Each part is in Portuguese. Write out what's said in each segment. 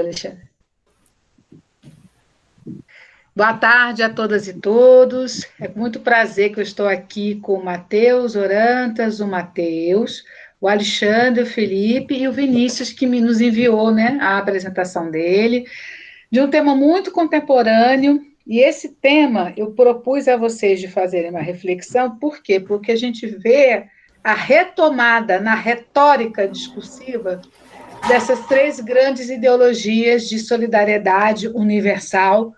Alexandre. Boa tarde a todas e todos. É com muito prazer que eu estou aqui com o Matheus Orantas, o Matheus, o Alexandre, o Felipe e o Vinícius, que nos enviou, né, a apresentação dele, de um tema muito contemporâneo. E esse tema eu propus a vocês de fazerem uma reflexão. Por quê? Porque a gente vê a retomada na retórica discursiva dessas três grandes ideologias de solidariedade universal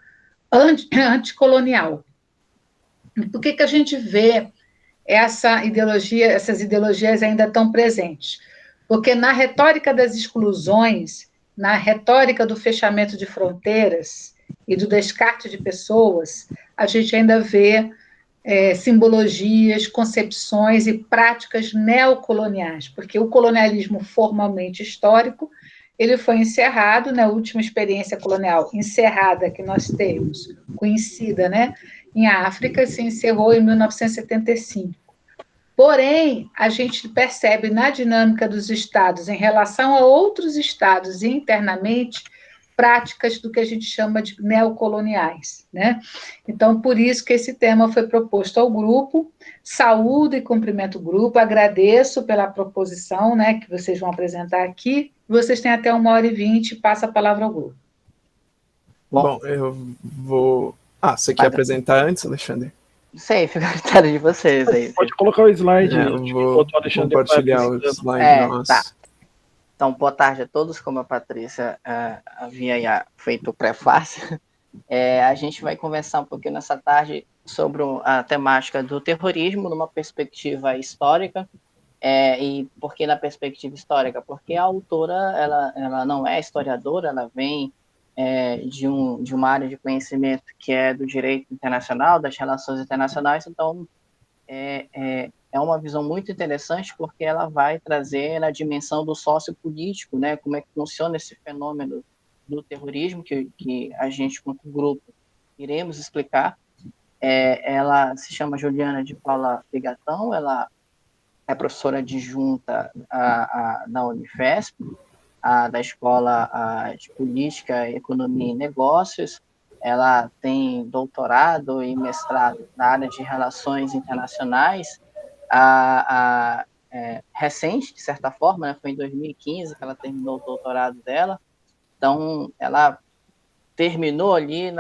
anticolonial. Por que a gente vê essas ideologias ainda tão presentes? Porque na retórica das exclusões, na retórica do fechamento de fronteiras e do descarte de pessoas, a gente ainda vê simbologias, concepções e práticas neocoloniais, porque o colonialismo formalmente histórico ele foi encerrado, na última experiência colonial encerrada que nós temos, conhecida, né, em África, se encerrou em 1975. Porém, a gente percebe na dinâmica dos estados, em relação a outros estados e internamente, práticas do que a gente chama de neocoloniais, né? Então, por isso que esse tema foi proposto ao grupo. Saúdo e cumprimento o grupo, agradeço pela proposição, né, que vocês vão apresentar aqui. Vocês têm até 1h20, passa a palavra ao grupo. Bom, eu vou... você quer apresentar antes, Alexandre? Sei, fica a critério de vocês aí. Pode colocar o slide. Eu vou compartilhar o slide nosso. Tá. Então, boa tarde a todos. Como a Patrícia havia feito o prefácio, a gente vai conversar um pouquinho nessa tarde sobre a temática do terrorismo numa perspectiva histórica. E por que na perspectiva histórica? Porque a autora ela não é historiadora, ela vem de uma área de conhecimento que é do direito internacional, das relações internacionais. Então, é uma visão muito interessante, porque ela vai trazer na dimensão do sociopolítico, né, como é que funciona esse fenômeno do terrorismo, que a gente, como grupo, iremos explicar. Ela se chama Juliana de Paula Bigatão, ela é professora adjunta na Unifesp, da Escola de Política, Economia e Negócios. Ela tem doutorado e mestrado na área de Relações Internacionais, recente, de certa forma, né? Foi em 2015 que ela terminou o doutorado dela. Então, ela terminou ali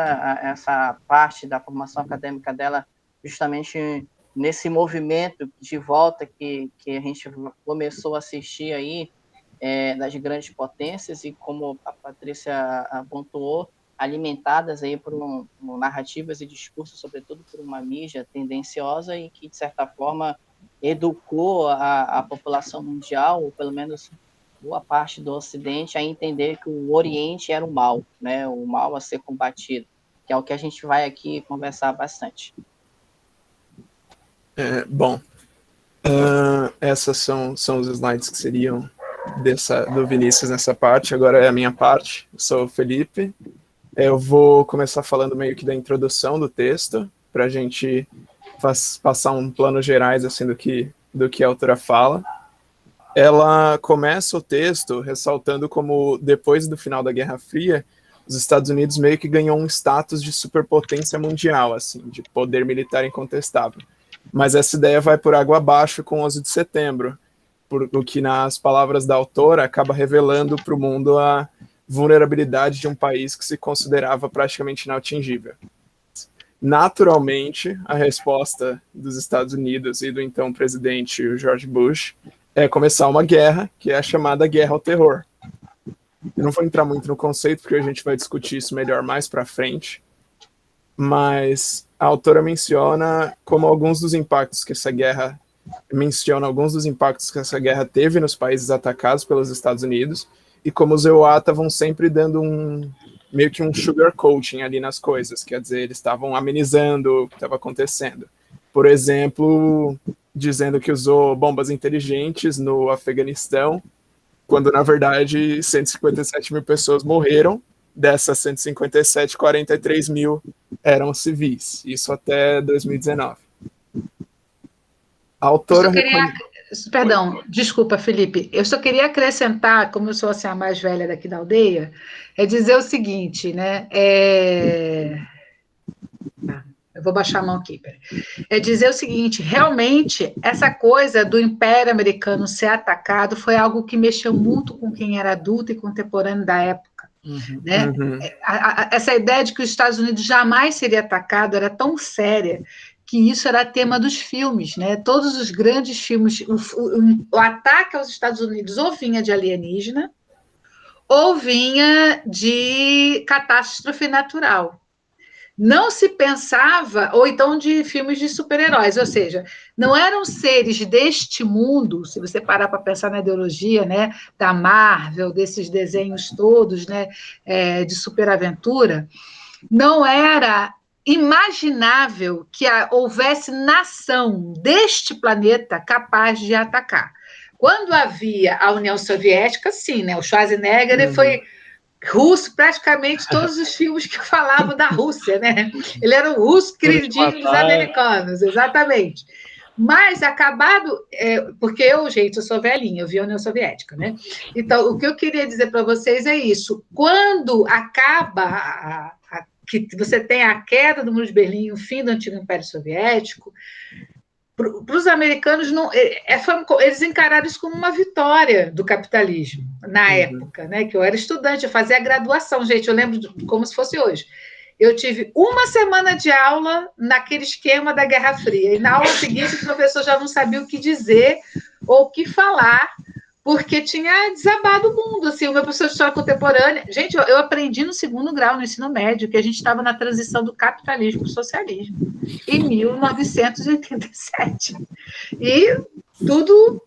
essa parte da formação acadêmica dela justamente nesse movimento de volta que a gente começou a assistir aí, das grandes potências, e como a Patrícia pontuou, alimentadas aí por narrativas e discursos, sobretudo por uma mídia tendenciosa e que, de certa forma, educou a população mundial, ou pelo menos boa parte do Ocidente, a entender que o Oriente era o mal, né? O mal a ser combatido, que é o que a gente vai aqui conversar bastante. Essas são os slides que seriam do Vinícius nessa parte. Agora é a minha parte. Eu sou o Felipe. Eu vou começar falando meio que da introdução do texto, para a gente passar um plano gerais assim, do que a autora fala. Ela começa o texto ressaltando como, depois do final da Guerra Fria, os Estados Unidos meio que ganhou um status de superpotência mundial, assim, de poder militar incontestável. Mas essa ideia vai por água abaixo com o 11 de setembro, o que, nas palavras da autora, acaba revelando para o mundo a vulnerabilidade de um país que se considerava praticamente inatingível. Naturalmente, a resposta dos Estados Unidos e do então presidente George Bush é começar uma guerra, que é a chamada Guerra ao Terror. Eu não vou entrar muito no conceito, porque a gente vai discutir isso melhor mais para frente, mas a autora menciona alguns dos impactos que essa guerra teve nos países atacados pelos Estados Unidos, e como os EUA estavam sempre dando meio que um sugarcoating ali nas coisas, quer dizer, eles estavam amenizando o que estava acontecendo. Por exemplo, dizendo que usou bombas inteligentes no Afeganistão, quando, na verdade, 157 mil pessoas morreram. Dessas 157, 43 mil eram civis. Isso até 2019. A autora... Perdão, desculpa, Felipe. Eu só queria acrescentar, como eu sou assim, a mais velha daqui da aldeia, é dizer o seguinte, né? Eu vou baixar a mão aqui, peraí. É dizer o seguinte: realmente, essa coisa do Império Americano ser atacado foi algo que mexeu muito com quem era adulto e contemporâneo da época. Né? Essa ideia de que os Estados Unidos jamais seria atacado era tão séria que isso era tema dos filmes, né? Todos os grandes filmes, o ataque aos Estados Unidos ou vinha de alienígena ou vinha de catástrofe natural. Não se pensava, ou então de filmes de super-heróis, ou seja, não eram seres deste mundo, se você parar para pensar na ideologia, né, da Marvel, desses desenhos todos, né, de superaventura, não era imaginável que houvesse nação deste planeta capaz de atacar. Quando havia a União Soviética, sim, né, o Schwarzenegger foi russo, praticamente todos os filmes que falavam da Rússia, né? Ele era o russo queridinho dos americanos, exatamente. Mas acabado, porque eu sou velhinha, eu vi a União Soviética, né? Então, o que eu queria dizer para vocês é isso: quando acaba que você tem a queda do Muro de Berlim, o fim do antigo Império Soviético, para os americanos, eles encararam isso como uma vitória do capitalismo na época, né? Que eu era estudante, eu fazia a graduação, gente, eu lembro como se fosse hoje. Eu tive uma semana de aula naquele esquema da Guerra Fria, e na aula seguinte o professor já não sabia o que dizer ou o que falar, porque tinha desabado o mundo. Assim, o meu professor de história contemporânea... Gente, eu aprendi no 2º grau, no ensino médio, que a gente estava na transição do capitalismo para o socialismo, em 1987. E tudo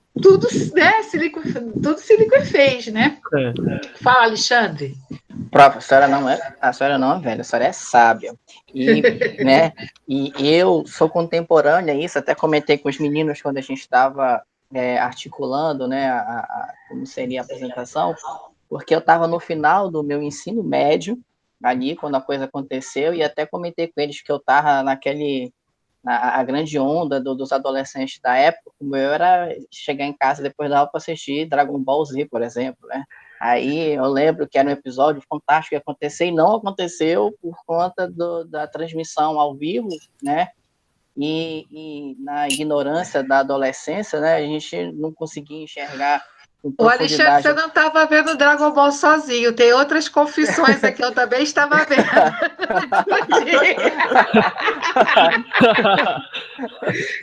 né, se liquefez, né? Fala, Alexandre. Prof, a senhora não é velha, a senhora é sábia. E, né, e eu sou contemporânea, isso até comentei com os meninos quando a gente estava articulando, né, como seria a apresentação, porque eu estava no final do meu ensino médio, ali, quando a coisa aconteceu, e até comentei com eles que eu estava a grande onda dos adolescentes da época, como eu era chegar em casa depois da aula para assistir Dragon Ball Z, por exemplo, né? Aí eu lembro que era um episódio fantástico que aconteceu, e não aconteceu por conta da transmissão ao vivo, né? E na ignorância da adolescência, né, a gente não conseguia enxergar com profundidade. O Alexandre, você não estava vendo Dragon Ball sozinho, tem outras confissões aqui, eu também estava vendo.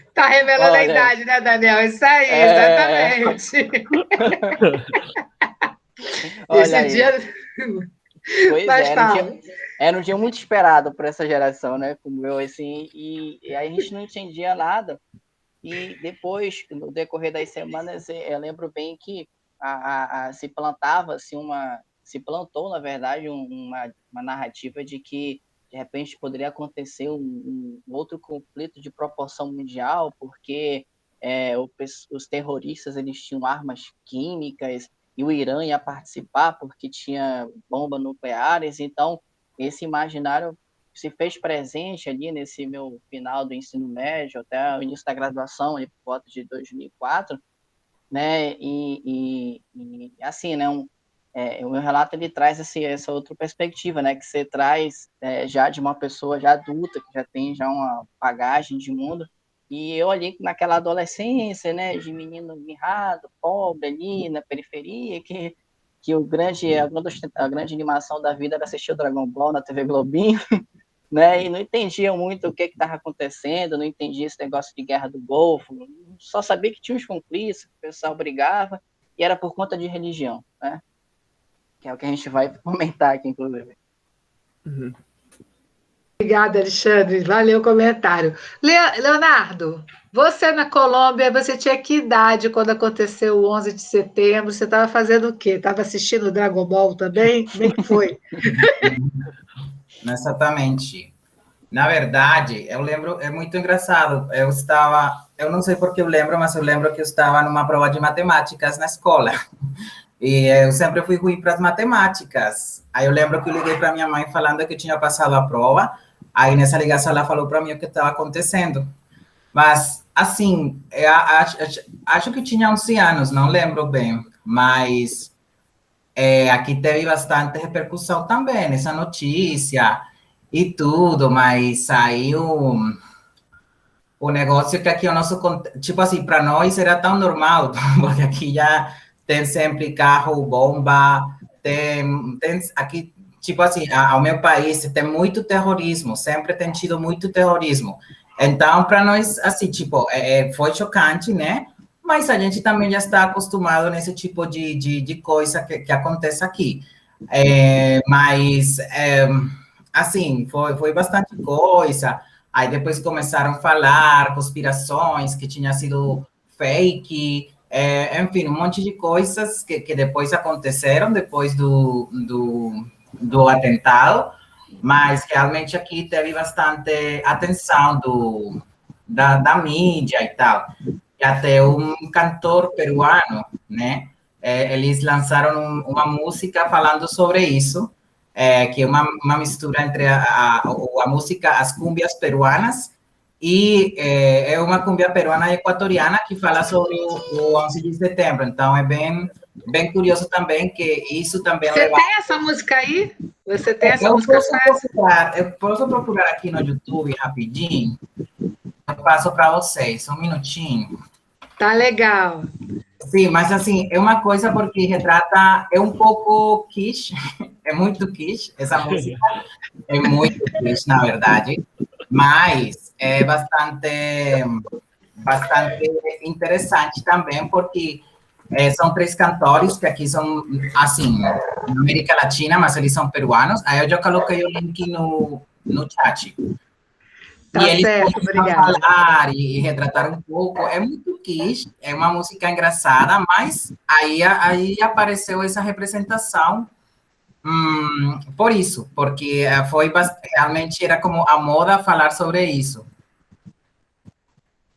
Está revelando a idade, né, Daniel? Isso aí, exatamente. Esse aí. Dia... Pois era um dia muito esperado por essa geração, né, como eu, assim, e aí a gente não entendia nada, e depois, no decorrer das semanas, eu lembro bem que se plantou, na verdade, uma narrativa de que, de repente, poderia acontecer um outro conflito de proporção mundial, porque os terroristas, eles tinham armas químicas, e o Irã ia participar porque tinha bombas nucleares. Então esse imaginário se fez presente ali nesse meu final do ensino médio, até o início da graduação, ali por volta de 2004, né, e assim, né, o meu relato, ele traz essa outra perspectiva, né, que você traz já de uma pessoa já adulta, que já tem já uma bagagem de mundo, e eu ali naquela adolescência, né, de menino mirrado, pobre ali na periferia, que a grande animação da vida era assistir o Dragon Ball na TV Globinho, né, e não entendia muito o que estava acontecendo, não entendia esse negócio de guerra do Golfo, só sabia que tinha uns conflitos, o pessoal brigava, e era por conta de religião, né, que é o que a gente vai comentar aqui, inclusive. Uhum. Obrigada, Alexandre. Valeu o comentário. Leonardo, você na Colômbia, você tinha que idade quando aconteceu o 11 de setembro? Você estava fazendo o quê? Estava assistindo o Dragon Ball também? Como é que foi? Exatamente. Na verdade, eu lembro, é muito engraçado. Eu não sei porque eu lembro, mas eu lembro que eu estava numa prova de matemáticas na escola. E eu sempre fui ruim para as matemáticas. Aí eu lembro que eu liguei para minha mãe falando que eu tinha passado a prova. Aí nessa ligação ela falou para mim o que estava acontecendo. Mas assim, acho que tinha 11 anos, não lembro bem, mas aqui teve bastante repercussão também nessa notícia e tudo, mas saiu o negócio que aqui o nosso, tipo assim, para nós era tão normal, porque aqui já tem sempre carro, bomba, tem aqui, tipo assim, ao meu país tem muito terrorismo, sempre tem tido muito terrorismo. Então, para nós, assim, tipo, foi chocante, né? Mas a gente também já está acostumado nesse tipo de coisa que acontece aqui. Mas, assim, foi bastante coisa. Aí depois começaram a falar conspirações, que tinha sido fake, enfim, um monte de coisas que depois aconteceram, depois do atentado, mas realmente aqui teve bastante atenção da mídia e tal. E até um cantor peruano, né? Eles lançaram uma música falando sobre isso, que é uma mistura entre a música, as cumbias peruanas, e é uma cumbia peruana e equatoriana que fala sobre o 11 de setembro. Então, é bem curioso também que isso também Você tem essa música aí? Você tem essa música? Eu posso procurar aqui no YouTube rapidinho. Eu passo para vocês, um minutinho. Tá legal. Sim, mas assim, é uma coisa porque retrata, é um pouco quiche, é muito quiche, essa música é muito quiche, na verdade, mas é bastante interessante também, porque são 3 cantores que aqui são, assim, na América Latina, mas eles são peruanos. Aí eu já coloquei o link no chat. Tá, e eles certo, começam a falar e retratar um pouco. É muito quiche, é uma música engraçada, mas aí apareceu essa representação por isso, porque realmente era como a moda falar sobre isso.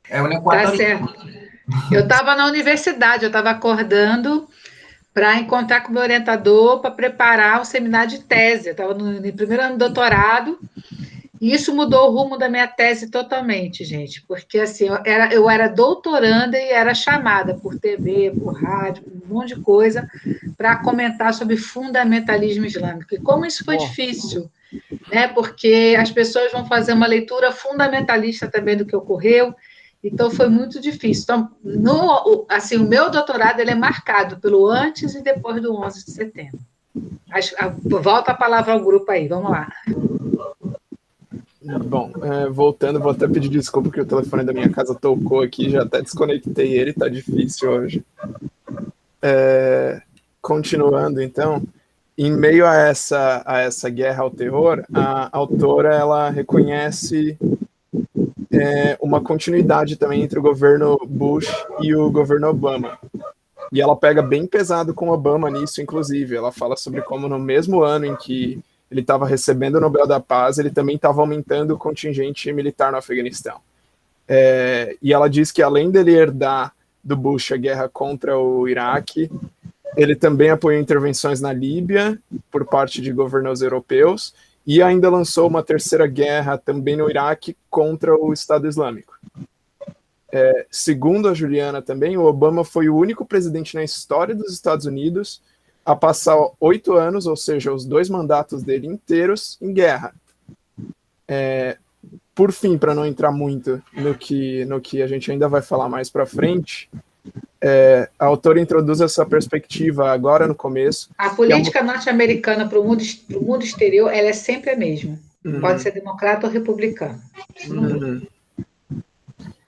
É um equatoriano. Tá certo. Eu estava na universidade, eu estava acordando para encontrar com o meu orientador para preparar um seminário de tese. Eu estava no primeiro ano de doutorado, e isso mudou o rumo da minha tese totalmente, gente, porque assim, eu era doutoranda e era chamada por TV, por rádio, por um monte de coisa, para comentar sobre fundamentalismo islâmico. E como isso foi difícil, né? Porque as pessoas vão fazer uma leitura fundamentalista também do que ocorreu. Então, foi muito difícil. Então, assim, o meu doutorado ele é marcado pelo antes e depois do 11 de setembro. Volta a palavra ao grupo aí, vamos lá. Bom, voltando, vou até pedir desculpa que o telefone da minha casa tocou aqui, já até desconectei ele, tá difícil hoje. Continuando, então, em meio a essa guerra ao terror, a autora ela reconhece uma continuidade também entre o governo Bush e o governo Obama. E ela pega bem pesado com Obama nisso, inclusive. Ela fala sobre como no mesmo ano em que ele estava recebendo o Nobel da Paz, ele também estava aumentando o contingente militar no Afeganistão. E ela diz que além dele herdar do Bush a guerra contra o Iraque, ele também apoiou intervenções na Líbia por parte de governos europeus e ainda lançou uma terceira guerra também no Iraque contra o Estado Islâmico. Segundo a Juliana também, o Obama foi o único presidente na história dos Estados Unidos a passar 8 anos, ou seja, os 2 mandatos dele inteiros, em guerra. Por fim, para não entrar muito no que a gente ainda vai falar mais para frente, a autora introduz essa perspectiva agora no começo. A política norte-americana para o mundo exterior, ela é sempre a mesma. Pode ser democrata ou republicana.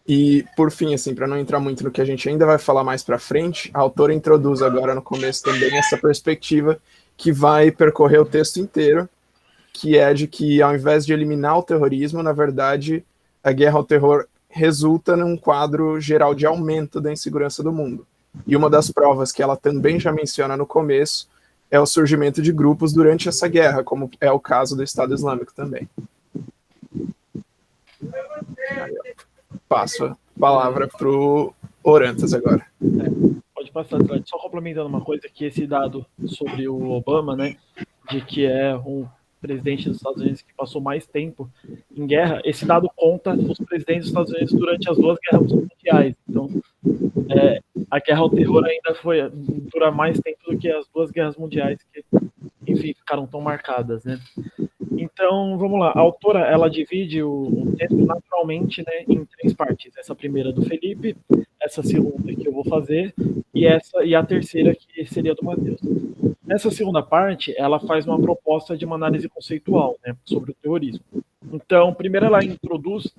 E, por fim, assim, para não entrar muito no que a gente ainda vai falar mais para frente, a autora introduz agora no começo também essa perspectiva que vai percorrer o texto inteiro, que é de que, ao invés de eliminar o terrorismo, na verdade, a guerra ao terror resulta num quadro geral de aumento da insegurança do mundo. E uma das provas que ela também já menciona no começo é o surgimento de grupos durante essa guerra, como é o caso do Estado Islâmico também. Passo a palavra para o Orantas agora. Pode passar, só complementando uma coisa, que esse dado sobre o Obama, né, de que é um presidente dos Estados Unidos que passou mais tempo em guerra, esse dado conta os presidentes dos Estados Unidos durante as 2 guerras mundiais. Então, a guerra ao terror ainda dura mais tempo do que as 2 guerras mundiais que, enfim, ficaram tão marcadas, né? Então, vamos lá. A autora, ela divide o texto naturalmente, né, em 3 partes. Essa primeira do Felipe, essa segunda que eu vou fazer e a terceira que seria do Matheus. Nessa segunda parte, ela faz uma proposta de uma análise conceitual, né, sobre o terrorismo. Então, primeiro ela introduz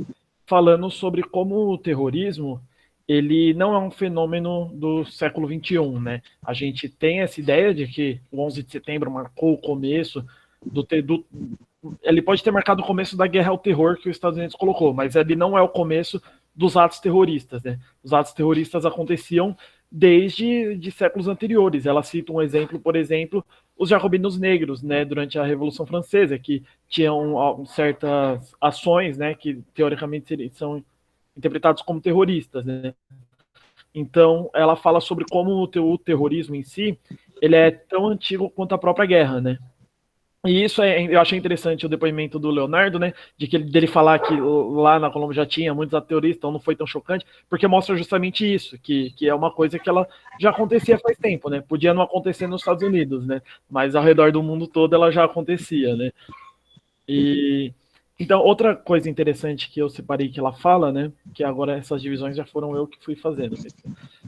falando sobre como o terrorismo ele não é um fenômeno do século XXI, né? A gente tem essa ideia de que o 11 de setembro marcou o começo ele pode ter marcado o começo da guerra ao terror que os Estados Unidos colocou, mas ele não é o começo dos atos terroristas, né? Os atos terroristas aconteciam desde séculos anteriores. Ela cita um exemplo, por exemplo, os jacobinos negros, né, durante a Revolução Francesa, que tinham certas ações, né, que teoricamente são interpretados como terroristas, né? Então, ela fala sobre como o terrorismo em si, ele é tão antigo quanto a própria guerra, né? E isso eu achei interessante o depoimento do Leonardo, né, dele falar que lá na Colômbia já tinha muitos terroristas, então não foi tão chocante, porque mostra justamente isso, que é uma coisa que ela já acontecia faz tempo, né? Podia não acontecer nos Estados Unidos, né? Mas ao redor do mundo todo ela já acontecia, né? Então, outra coisa interessante que eu separei que ela fala, né, que agora essas divisões já foram eu que fui fazendo,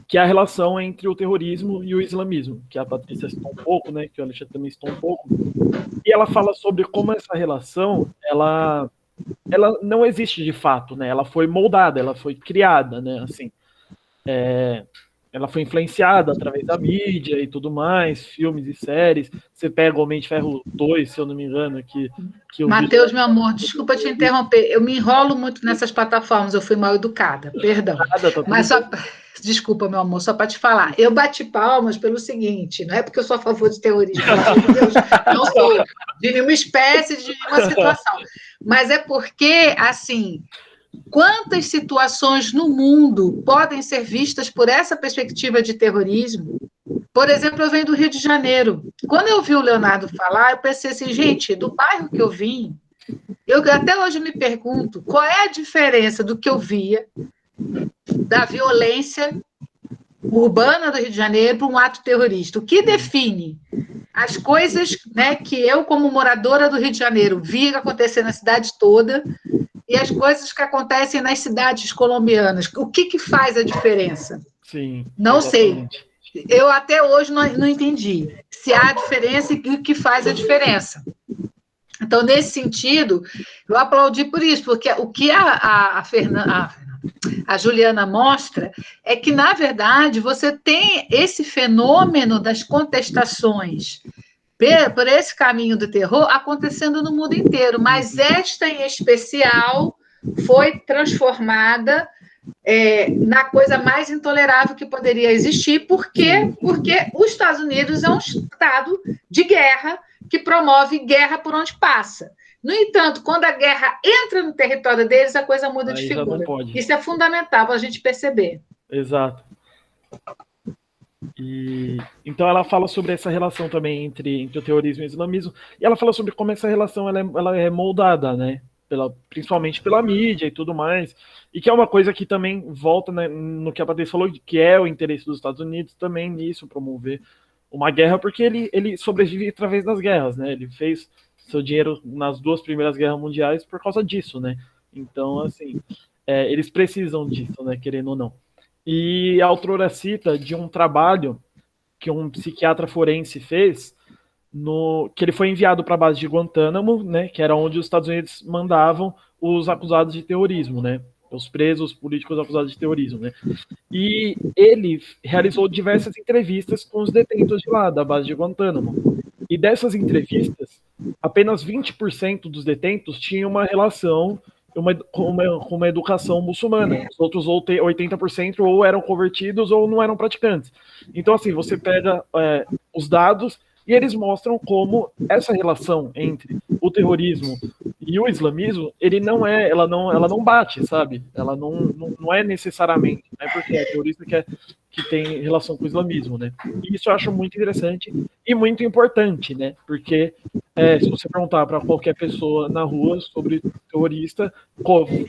que é a relação entre o terrorismo e o islamismo, que a Patrícia citou um pouco, né, que o Alexandre também citou um pouco, e ela fala sobre como essa relação, ela não existe de fato, né, ela foi moldada, ela foi criada, né, assim, ela foi influenciada através da mídia e tudo mais, filmes e séries. Você pega o Homem de Ferro 2, se eu não me engano, que Matheus, meu amor, desculpa te interromper. Eu me enrolo muito nessas plataformas, eu fui mal educada, perdão. Mas só, desculpa, meu amor, só para te falar. Eu bati palmas pelo seguinte, não é porque eu sou a favor de terrorismo, pelo amor de Deus, não sou de nenhuma espécie, de nenhuma situação. Mas é porque, assim, quantas situações no mundo podem ser vistas por essa perspectiva de terrorismo? Por exemplo, eu venho do Rio de Janeiro. Quando eu vi o Leonardo falar, eu pensei assim, gente, do bairro que eu vim, eu até hoje me pergunto qual é a diferença do que eu via da violência urbana do Rio de Janeiro para um ato terrorista. O que define as coisas, né, que eu, como moradora do Rio de Janeiro, vi acontecer na cidade toda e as coisas que acontecem nas cidades colombianas. O que faz a diferença? Sim. Não exatamente. Sei. Eu até hoje não entendi se há diferença e o que faz a diferença. Então, nesse sentido, eu aplaudi por isso, porque o que a Juliana mostra é que, na verdade, você tem esse fenômeno das contestações por esse caminho do terror acontecendo no mundo inteiro, mas esta em especial foi transformada na coisa mais intolerável que poderia existir. Por quê? Porque os Estados Unidos é um estado de guerra que promove guerra por onde passa. No entanto, quando a guerra entra no território deles, a coisa muda de figura. Isso é fundamental para a gente perceber. Exato. Então ela fala sobre essa relação também entre o terrorismo e o islamismo, e ela fala sobre como essa relação ela é moldada, né? Principalmente pela mídia e tudo mais, e que é uma coisa que também volta, né, no que a Patrícia falou, que é o interesse dos Estados Unidos também nisso, promover uma guerra, porque ele sobrevive através das guerras, né? Ele fez seu dinheiro nas 2 primeiras guerras mundiais por causa disso, né? Então, assim, eles precisam disso, né, querendo ou não. E a autora cita de um trabalho que um psiquiatra forense fez, que ele foi enviado para a base de Guantánamo, né, que era onde os Estados Unidos mandavam os acusados de terrorismo, né, os presos políticos acusados de terrorismo, né. E ele realizou diversas entrevistas com os detentos de lá, da base de Guantánamo. E dessas entrevistas, apenas 20% dos detentos tinham uma relação com uma educação muçulmana. Os outros 80% ou eram convertidos ou não eram praticantes. Então, assim, você pega os dados e eles mostram como essa relação entre o terrorismo e o islamismo, ela não bate, sabe? Ela não é necessariamente, né? Porque é terrorista que tem relação com o islamismo, né? E isso eu acho muito interessante e muito importante, né? Porque se você perguntar para qualquer pessoa na rua sobre terrorista,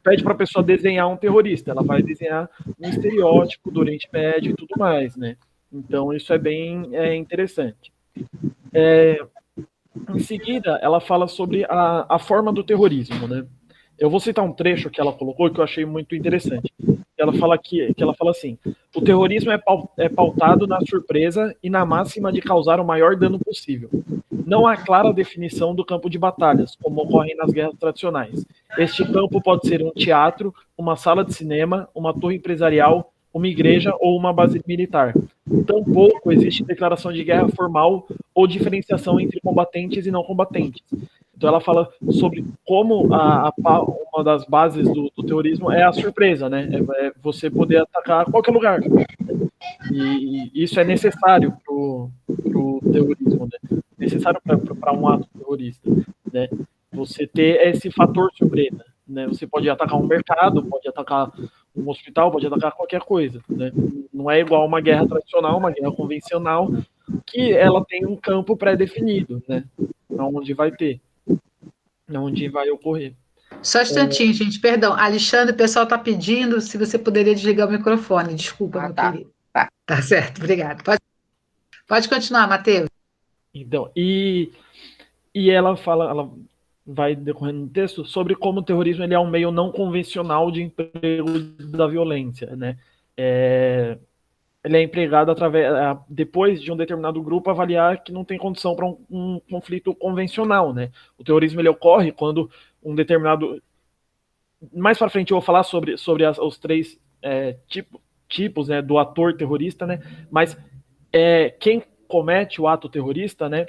pede para a pessoa desenhar um terrorista, ela vai desenhar um estereótipo do Oriente Médio e tudo mais, né? Então, isso é bem interessante. Em seguida, ela fala sobre a forma do terrorismo, né? Eu vou citar um trecho que ela colocou que eu achei muito interessante. Ela fala que ela fala assim: o terrorismo é pautado na surpresa e na máxima de causar o maior dano possível. Não há clara definição do campo de batalhas, como ocorre nas guerras tradicionais. Este campo pode ser um teatro, uma sala de cinema, uma torre empresarial, uma igreja ou uma base militar. Tampouco existe declaração de guerra formal ou diferenciação entre combatentes e não combatentes. Então ela fala sobre como uma das bases do terrorismo é a surpresa, né? É você poder atacar qualquer lugar. E isso é necessário para o terrorismo, né? Necessário para um ato terrorista, né? Você ter esse fator surpresa, né? Você pode atacar um mercado, pode atacar um hospital, pode atacar qualquer coisa, né? Não é igual uma guerra tradicional, uma guerra convencional, que ela tem um campo pré-definido, né? Onde vai ter. Onde vai ocorrer. Só um instantinho, gente, perdão. Alexandre, o pessoal está pedindo se você poderia desligar o microfone. Desculpa, meu querido. Tá certo, obrigado. Pode continuar, Matheus. Então, e ela fala, ela vai decorrendo no texto sobre como o terrorismo ele é um meio não convencional de emprego da violência, né? Ele é empregado depois de um determinado grupo avaliar que não tem condição para um conflito convencional, né? O terrorismo ele ocorre quando um determinado... Mais para frente eu vou falar sobre os três tipos, né, do ator terrorista, né? Mas quem comete o ato terrorista, né?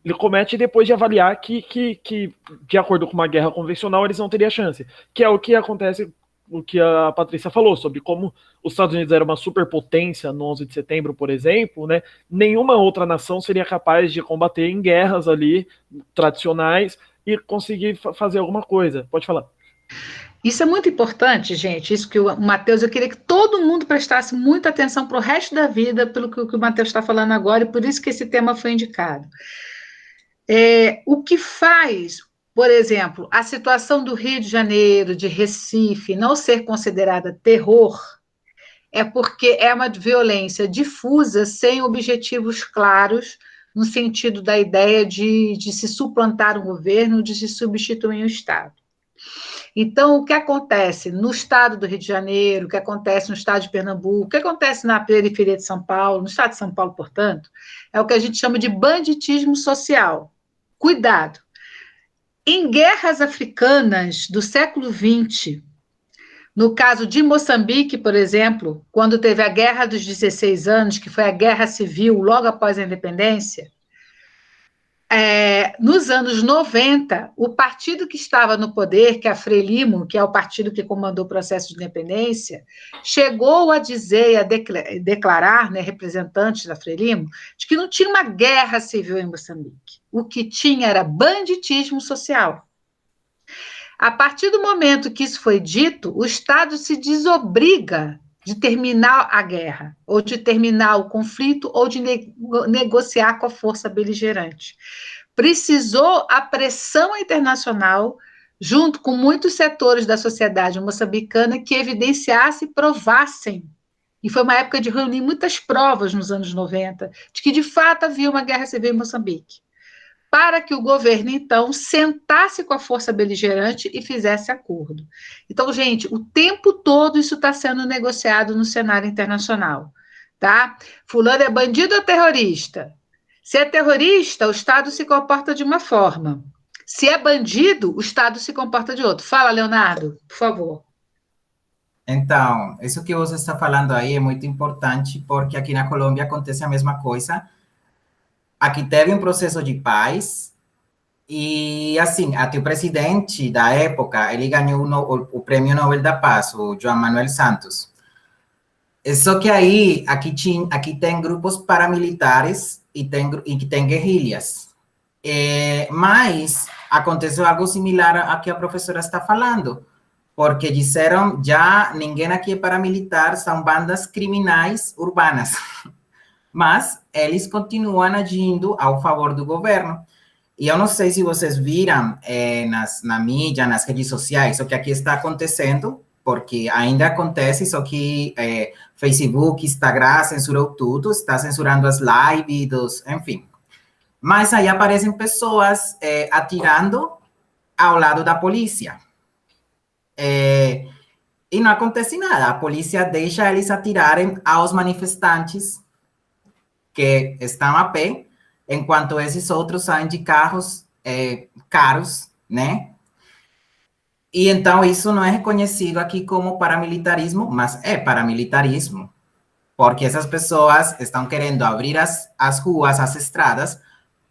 Ele comete depois de avaliar que de acordo com uma guerra convencional, eles não teriam chance. Que é o que acontece, o que a Patrícia falou, sobre como os Estados Unidos era uma superpotência no 11 de setembro, por exemplo, né? Nenhuma outra nação seria capaz de combater em guerras ali, tradicionais, e conseguir fazer alguma coisa. Pode falar. Isso é muito importante, gente, isso que o Matheus, eu queria que todo mundo prestasse muita atenção para o resto da vida, pelo que o Matheus está falando agora, e por isso que esse tema foi indicado. O que faz, por exemplo, a situação do Rio de Janeiro, de Recife, não ser considerada terror, é porque é uma violência difusa, sem objetivos claros, no sentido da ideia de se suplantar um governo, de se substituir um Estado. Então, o que acontece no estado do Rio de Janeiro, o que acontece no estado de Pernambuco, o que acontece na periferia de São Paulo, no estado de São Paulo, portanto, é o que a gente chama de banditismo social. Cuidado! Em guerras africanas do século XX, no caso de Moçambique, por exemplo, quando teve a Guerra dos 16 anos, que foi a guerra civil logo após a independência, nos anos 90, o partido que estava no poder, que é a Frelimo, que é o partido que comandou o processo de independência, chegou a dizer e a declarar, né, representantes da Frelimo, de que não tinha uma guerra civil em Moçambique. O que tinha era banditismo social. A partir do momento que isso foi dito, o Estado se desobriga de terminar a guerra, ou de terminar o conflito, ou de negociar com a força beligerante. Precisou a pressão internacional, junto com muitos setores da sociedade moçambicana, que evidenciassem e provassem. E foi uma época de reunir muitas provas nos anos 90, de que, de fato, havia uma guerra civil em Moçambique, para que o governo, então, sentasse com a força beligerante e fizesse acordo. Então, gente, o tempo todo isso está sendo negociado no cenário internacional, tá? Fulano é bandido ou terrorista? Se é terrorista, o Estado se comporta de uma forma. Se é bandido, o Estado se comporta de outra. Fala, Leonardo, por favor. Então, isso que você está falando aí é muito importante, porque aqui na Colômbia acontece a mesma coisa. Aqui teve um processo de paz e, assim, até o presidente da época, ele ganhou o Prêmio Nobel da Paz, o João Manuel Santos. Só que aí, aqui tem grupos paramilitares e tem guerrilhas. Mas aconteceu algo similar a que a professora está falando, porque disseram, já ninguém aqui é paramilitar, são bandas criminais urbanas. Mas eles continuam agindo ao favor do governo. E eu não sei se vocês viram na mídia, nas redes sociais, o que aqui está acontecendo, porque ainda acontece, só que Facebook, Instagram censurou tudo, está censurando as lives, enfim. Mas aí aparecem pessoas atirando ao lado da polícia. E não acontece nada, a polícia deixa eles atirarem aos manifestantes que estão a pé, enquanto esses outros saem de carros caros, né? E então isso não é reconhecido aqui como paramilitarismo, mas é paramilitarismo, porque essas pessoas estão querendo abrir as ruas, as estradas,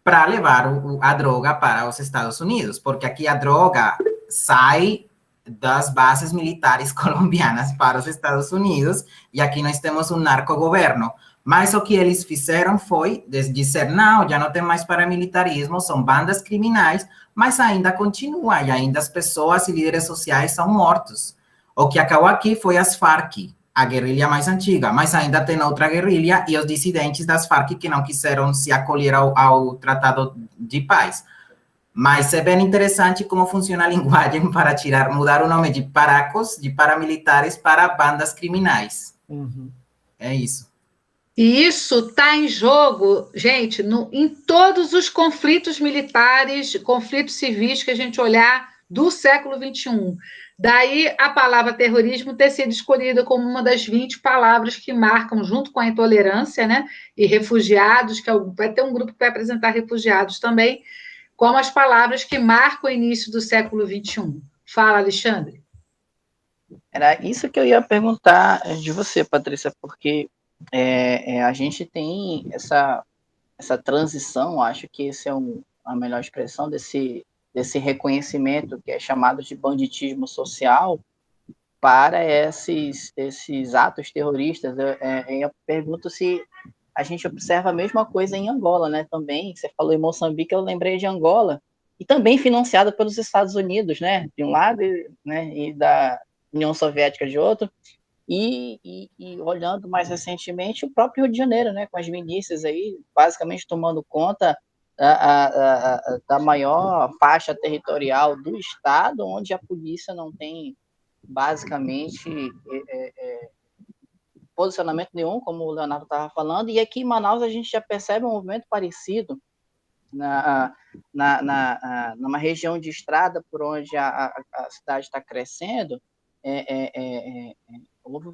para levar a droga para os Estados Unidos, porque aqui a droga sai das bases militares colombianas para os Estados Unidos, e aqui nós temos um narcogoverno. Mas o que eles fizeram foi dizer, não, já não tem mais paramilitarismo, são bandas criminais, mas ainda continua, e ainda as pessoas e líderes sociais são mortos. O que acabou aqui foi as Farc, a guerrilha mais antiga, mas ainda tem outra guerrilha e os dissidentes das Farc que não quiseram se acolher ao Tratado de Paz. Mas é bem interessante como funciona a linguagem para mudar o nome de paracos, de paramilitares, para bandas criminais. Uhum. É isso. E isso está em jogo, gente, em todos os conflitos militares, conflitos civis que a gente olhar do século XXI. Daí a palavra terrorismo ter sido escolhida como uma das 20 palavras que marcam, junto com a intolerância, né, e refugiados, que vai ter um grupo que vai apresentar refugiados também, como as palavras que marcam o início do século XXI. Fala, Alexandre. Era isso que eu ia perguntar de você, Patrícia, porque a gente tem essa transição, acho que esse é a melhor expressão desse reconhecimento que é chamado de banditismo social para esses atos terroristas. Eu pergunto se a gente observa a mesma coisa em Angola, né? Também, você falou em Moçambique, eu lembrei de Angola, e também financiado pelos Estados Unidos, né? De um lado, né? E da União Soviética de outro. E olhando mais recentemente o próprio Rio de Janeiro, né, com as milícias aí basicamente tomando conta da maior faixa territorial do estado, onde a polícia não tem basicamente posicionamento nenhum, como o Leonardo estava falando, e aqui em Manaus a gente já percebe um movimento parecido numa região de estrada por onde a cidade está crescendo.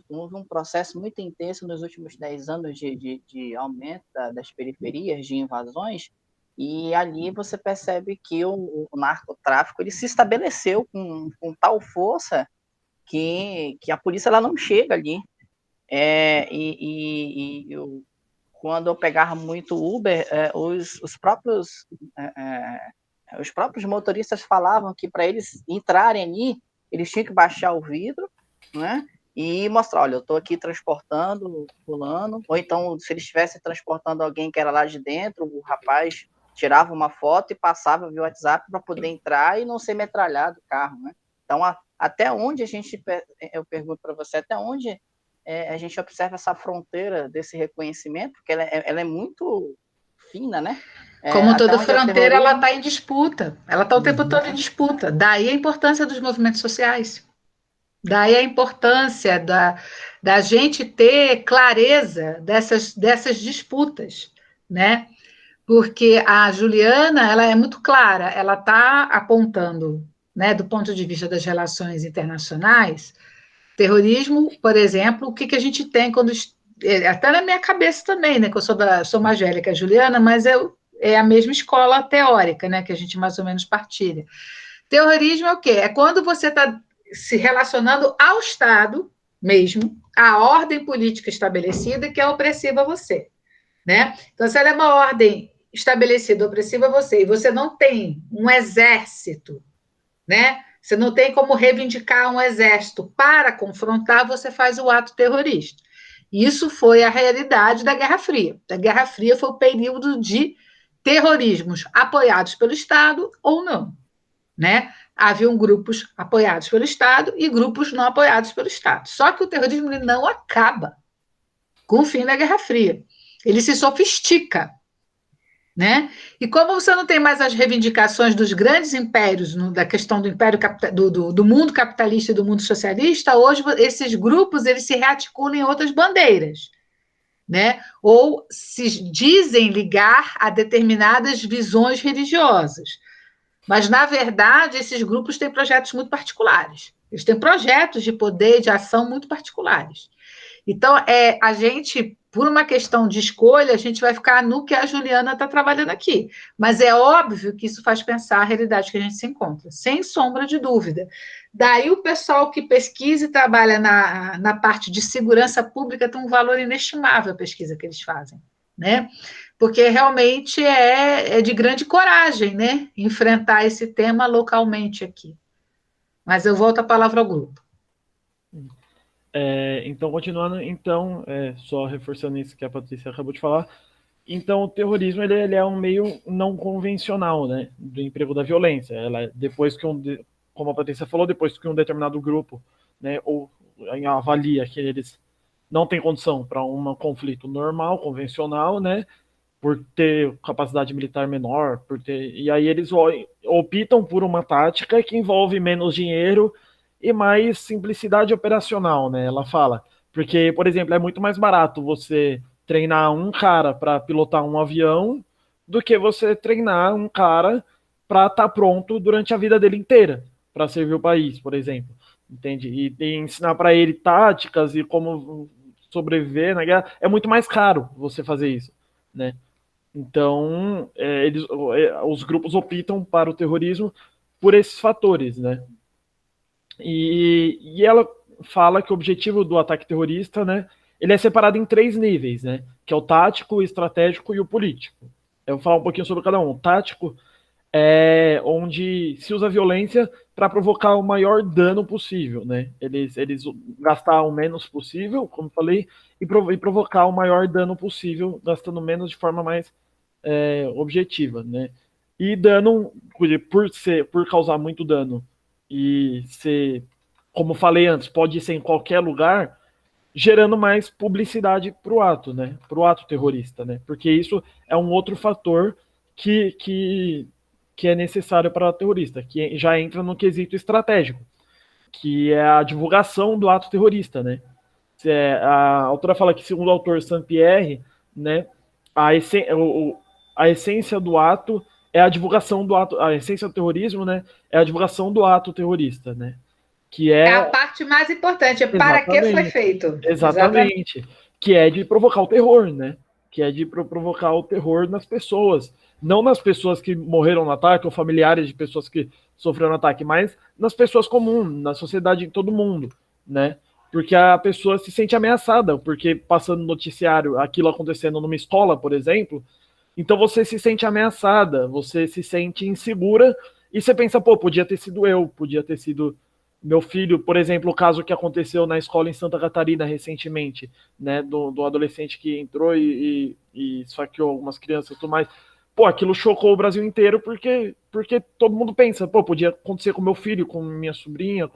Houve um processo muito intenso nos últimos 10 anos de aumento das periferias, de invasões, e ali você percebe que o narcotráfico ele se estabeleceu com tal força que a polícia ela não chega ali. Quando eu pegava muito Uber, os próprios motoristas falavam que para eles entrarem ali, eles tinham que baixar o vidro, né? E mostrar, olha, eu estou aqui transportando fulano, ou então, se eles estivessem transportando alguém que era lá de dentro, o rapaz tirava uma foto e passava via WhatsApp para poder entrar e não ser metralhado o carro, né? Então, até onde eu pergunto para você, até onde a gente observa essa fronteira desse reconhecimento, porque ela é muito fina, né? Como toda fronteira, ela está em disputa, ela está o tempo todo em disputa. Daí a importância dos movimentos sociais. Daí a importância da gente ter clareza dessas disputas, né? Porque a Juliana, ela é muito clara, ela está apontando, né, do ponto de vista das relações internacionais, terrorismo, por exemplo, o que a gente tem quando... Até na minha cabeça também, né, que eu sou mais velha que a Juliana, mas é a mesma escola teórica, né, que a gente mais ou menos partilha. Terrorismo é o quê? É quando você está se relacionando ao Estado mesmo, à ordem política estabelecida que é opressiva a você, né? Então, se ela é uma ordem estabelecida, opressiva a você, e você não tem um exército, né? Você não tem como reivindicar um exército para confrontar, você faz o ato terrorista. Isso foi a realidade da Guerra Fria. A Guerra Fria foi o período de terrorismos apoiados pelo Estado ou não, né? Haviam grupos apoiados pelo Estado e grupos não apoiados pelo Estado. Só que o terrorismo ele não acaba com o fim da Guerra Fria. Ele se sofistica. né? E como você não tem mais as reivindicações dos grandes impérios, da questão do império do mundo capitalista e do mundo socialista, hoje esses grupos eles se rearticulam em outras bandeiras, né? Ou se dizem ligar a determinadas visões religiosas. Mas, na verdade, esses grupos têm projetos muito particulares. Eles têm projetos de poder, de ação muito particulares. Então, a gente, por uma questão de escolha, a gente vai ficar no que a Juliana está trabalhando aqui. Mas é óbvio que isso faz pensar a realidade que a gente se encontra, sem sombra de dúvida. Daí o pessoal que pesquisa e trabalha na parte de segurança pública tem um valor inestimável a pesquisa que eles fazem, né? Porque realmente é de grande coragem, né? Enfrentar esse tema localmente aqui. Mas eu volto a palavra ao grupo. Então, continuando, só reforçando isso que a Patrícia acabou de falar, então o terrorismo ele é um meio não convencional, né, do emprego da violência. Depois que como a Patrícia falou, depois que um determinado grupo, né, ou avalia que eles não têm condição para um conflito normal, convencional, né, por ter capacidade militar menor, e aí eles optam por uma tática que envolve menos dinheiro e mais simplicidade operacional, né? Ela fala. Porque, por exemplo, é muito mais barato você treinar um cara para pilotar um avião do que você treinar um cara para estar pronto durante a vida dele inteira, para servir o país, por exemplo. Entende? E ensinar para ele táticas e como sobreviver na guerra. É muito mais caro você fazer isso, né? Então, os grupos optam para o terrorismo por esses fatores, né? E ela fala que o objetivo do ataque terrorista, né, ele é separado em 3 níveis, né, que é o tático, o estratégico e o político. Eu vou falar um pouquinho sobre cada um. O tático é onde se usa violência para provocar o maior dano possível, né? Eles gastar o menos possível, como falei, e provocar o maior dano possível, gastando menos de forma mais objetiva, né? E dano, por causar muito dano e ser, como falei antes, pode ser em qualquer lugar, gerando mais publicidade para o ato, né? Para o ato terrorista, né? Porque isso é um outro fator que é necessário para o terrorista, que já entra no quesito estratégico, que é a divulgação do ato terrorista, né? A autora fala que, segundo o autor Saint-Pierre, né, a essência do ato é a divulgação do ato, a essência do terrorismo, né, é a divulgação do ato terrorista, né, que é a parte mais importante, para que foi feito. Exatamente, que é de provocar o terror, né, que é de provocar o terror nas pessoas, não nas pessoas que morreram no ataque ou familiares de pessoas que sofreram no ataque, mas nas pessoas comuns, na sociedade, em todo mundo, né, porque a pessoa se sente ameaçada, porque passando no noticiário aquilo acontecendo numa escola, por exemplo, então você se sente ameaçada, você se sente insegura e você pensa, pô, podia ter sido eu, podia ter sido meu filho, por exemplo, o caso que aconteceu na escola em Santa Catarina recentemente, né, do adolescente que entrou e esfaqueou algumas crianças e tudo mais. Pô, aquilo chocou o Brasil inteiro porque todo mundo pensa, pô, podia acontecer com meu filho, com minha sobrinha,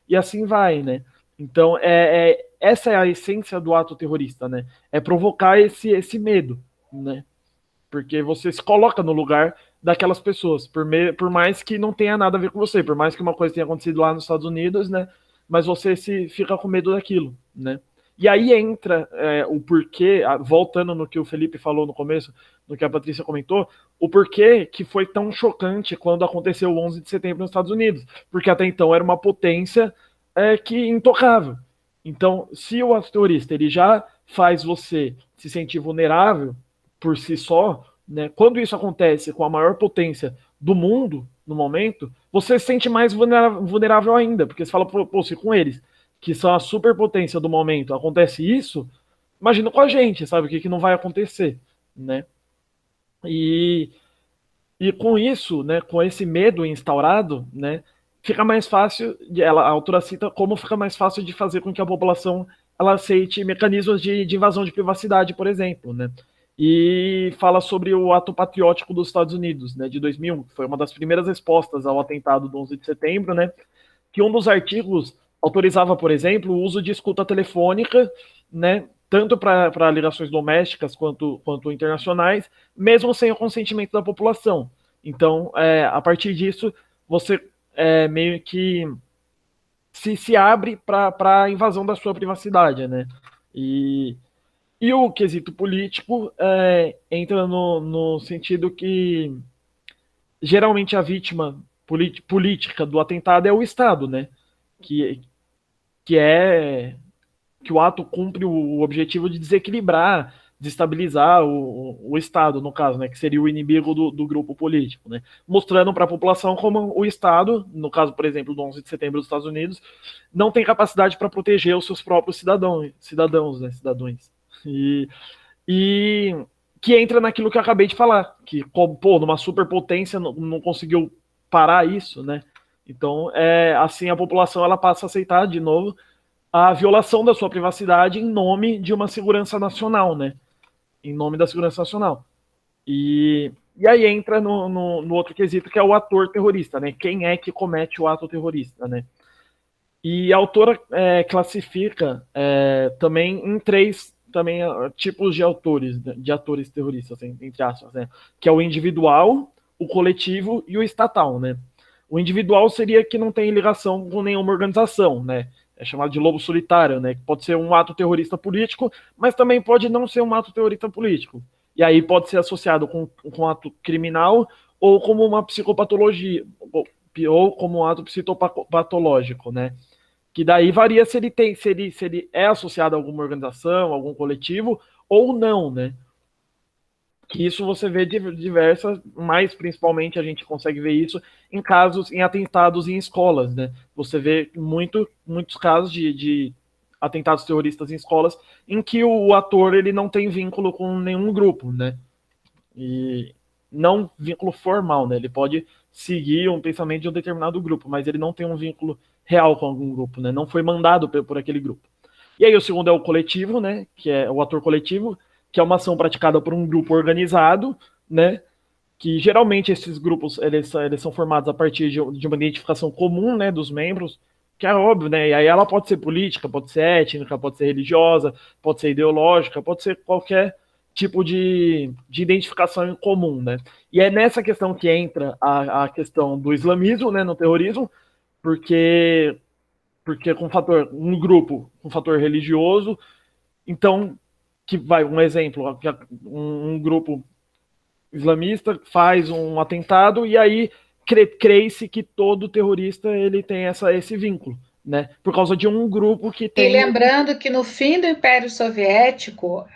e assim vai, né? Então, essa é a essência do ato terrorista, né? É provocar esse medo, né? Porque você se coloca no lugar daquelas pessoas, por mais que não tenha nada a ver com você, por mais que uma coisa tenha acontecido lá nos Estados Unidos, né? Mas você fica com medo daquilo, né? E aí entra o porquê, voltando no que o Felipe falou no começo, no que a Patrícia comentou, o porquê que foi tão chocante quando aconteceu o 11 de setembro nos Estados Unidos, porque até então era uma potência que intocável. Então, se o ato terrorista ele já faz você se sentir vulnerável por si só, né, quando isso acontece com a maior potência do mundo no momento, você se sente mais vulnerável ainda, porque você fala, pô, se com eles, que são a superpotência do momento, acontece isso, imagina com a gente, sabe, o que não vai acontecer, né? E com isso, né, com esse medo instaurado, né, fica mais fácil, a autora cita como fica mais fácil de fazer com que a população ela aceite mecanismos de invasão de privacidade, por exemplo, né? E fala sobre o ato patriótico dos Estados Unidos, né, de 2001, que foi uma das primeiras respostas ao atentado do 11 de setembro, né, que um dos artigos autorizava, por exemplo, o uso de escuta telefônica, né, tanto para ligações domésticas quanto internacionais, mesmo sem o consentimento da população. Então, a partir disso, você meio que se abre para a invasão da sua privacidade, né? E o quesito político entra no sentido que geralmente a vítima política do atentado é o Estado, né? Que o ato cumpre o objetivo de desequilibrar, desestabilizar o Estado, no caso, né, que seria o inimigo do grupo político, né, mostrando para a população como o Estado, no caso, por exemplo, do 11 de setembro dos Estados Unidos, não tem capacidade para proteger os seus próprios cidadãos, né, cidadãos. E que entra naquilo que eu acabei de falar, que, pô, numa superpotência não conseguiu parar isso, né, então, assim, a população ela passa a aceitar, de novo, a violação da sua privacidade em nome de uma segurança nacional, né? Em nome da segurança nacional. E aí entra no outro quesito, que é o ator terrorista, né? Quem é que comete o ato terrorista, né? E a autora classifica também em 3 também, tipos de atores terroristas, entre aspas, né? Que é o individual, o coletivo e o estatal, né? O individual seria que não tem ligação com nenhuma organização, né? É chamado de lobo solitário, né? Que pode ser um ato terrorista político, mas também pode não ser um ato terrorista político. E aí pode ser associado com um ato criminal ou como uma psicopatologia, ou como um ato psicopatológico, né? Que daí varia se ele é associado a alguma organização, algum coletivo, ou não, né? Que isso você vê diversas, mas principalmente a gente consegue ver isso em atentados em escolas, né? Você vê muitos casos de atentados terroristas em escolas em que o ator ele não tem vínculo com nenhum grupo, né? E não vínculo formal, né? Ele pode seguir um pensamento de um determinado grupo, mas ele não tem um vínculo real com algum grupo, né? Não foi mandado por aquele grupo. E aí o segundo é o coletivo, né? Que é o ator coletivo, que é uma ação praticada por um grupo organizado, né? Que geralmente esses grupos eles são formados a partir de uma identificação comum, né, dos membros, que é óbvio, né? E aí ela pode ser política, pode ser étnica, pode ser religiosa, pode ser ideológica, pode ser qualquer tipo de identificação em comum, né? E é nessa questão que entra a questão do islamismo, né, no terrorismo, porque com um grupo com fator religioso, então que vai um exemplo, um grupo islamista faz um atentado e aí crê-se que todo terrorista ele tem esse vínculo, né? Por causa de um grupo que tem... E lembrando que no fim do Império Soviético,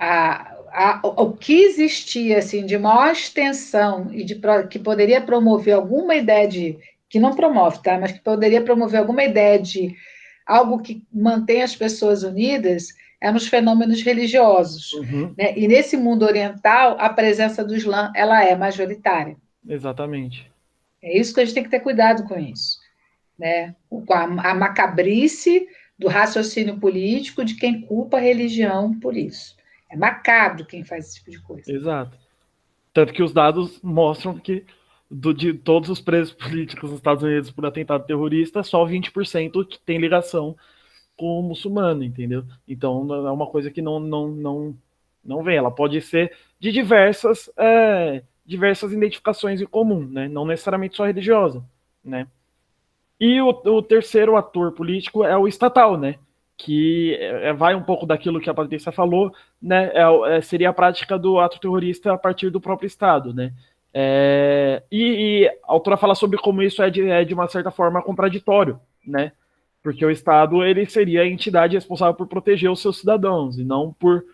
o que existia assim, de maior extensão e que poderia promover alguma ideia que não promove, tá? Mas que poderia promover alguma ideia de algo que mantém as pessoas unidas nos fenômenos religiosos. Uhum. Né? E nesse mundo oriental, a presença do Islã ela é majoritária. Exatamente. É isso que a gente tem que ter cuidado com isso. Né? Com a macabrice do raciocínio político de quem culpa a religião por isso. É macabro quem faz esse tipo de coisa. Exato. Tanto que os dados mostram que de todos os presos políticos nos Estados Unidos por atentado terrorista, só 20% que tem ligação com o muçulmano, entendeu? Então é uma coisa que não vem. Ela pode ser de diversas identificações em comum, né? Não necessariamente só religiosa, né? E o terceiro ator político é o estatal, né? Que vai um pouco daquilo que a Patrícia falou, né? Seria a prática do ato terrorista a partir do próprio Estado, né? E a autora fala sobre como isso é de uma certa forma contraditório, né? Porque o Estado ele seria a entidade responsável por proteger os seus cidadãos e não por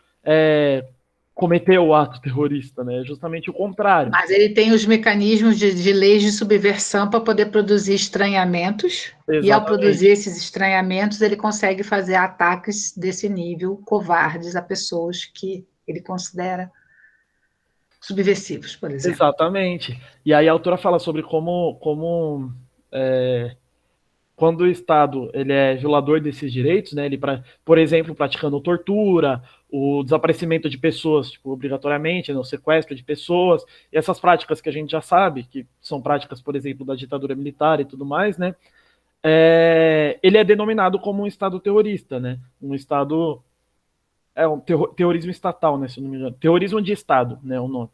cometer o ato terrorista, né? Justamente o contrário. Mas ele tem os mecanismos de leis de subversão para poder produzir estranhamentos. Exatamente. E ao produzir esses estranhamentos, ele consegue fazer ataques desse nível covardes a pessoas que ele considera subversivos, por exemplo. Exatamente. E aí a autora fala sobre como quando o Estado ele é violador desses direitos, né, ele, por exemplo, praticando tortura, o desaparecimento de pessoas, tipo, obrigatoriamente, né, o sequestro de pessoas, e essas práticas que a gente já sabe, que são práticas, por exemplo, da ditadura militar e tudo mais, né, ele é denominado como um Estado terrorista, né, um Estado É um terrorismo estatal, né, se eu não me engano. Terrorismo de Estado, né, o nome.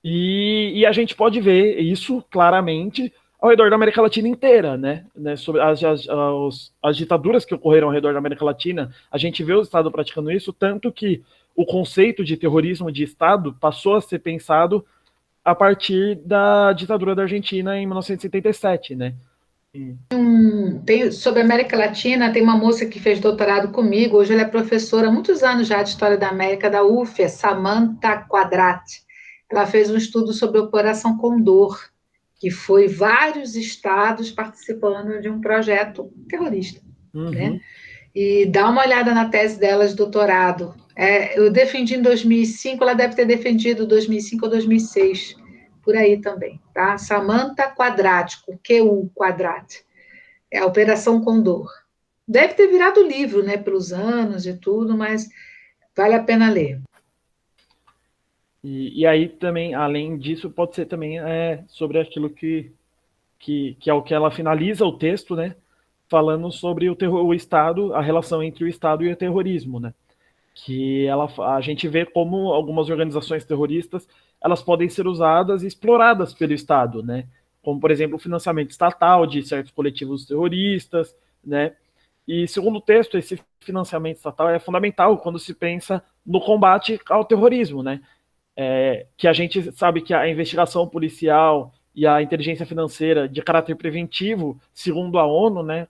E a gente pode ver isso claramente ao redor da América Latina inteira, né? Sobre as ditaduras que ocorreram ao redor da América Latina, a gente vê o Estado praticando isso, tanto que o conceito de terrorismo de Estado passou a ser pensado a partir da ditadura da Argentina em 1977, né? Sobre a América Latina, tem uma moça que fez doutorado comigo, hoje ela é professora há muitos anos já de História da América, da UFES, Samantha Quadrati. Ela fez um estudo sobre a Operação Condor, que foi vários estados participando de um projeto terrorista, né? E dá uma olhada na tese dela de doutorado. Eu defendi em 2005, ela deve ter defendido 2005 ou 2006, por aí também, tá? Samantha Quadrati, com QU Quadrati. É a Operação Condor. Deve ter virado livro, né, pelos anos e tudo, mas vale a pena ler. E aí também, além disso, pode ser também sobre aquilo que é o que ela finaliza o texto, né? Falando sobre o Estado, a relação entre o Estado e o terrorismo, né? Que a gente vê como algumas organizações terroristas elas podem ser usadas e exploradas pelo Estado, né? Como, por exemplo, o financiamento estatal de certos coletivos terroristas, né? E, segundo o texto, esse financiamento estatal é fundamental quando se pensa no combate ao terrorismo, né? Que a gente sabe que a investigação policial e a inteligência financeira de caráter preventivo, segundo a ONU, né,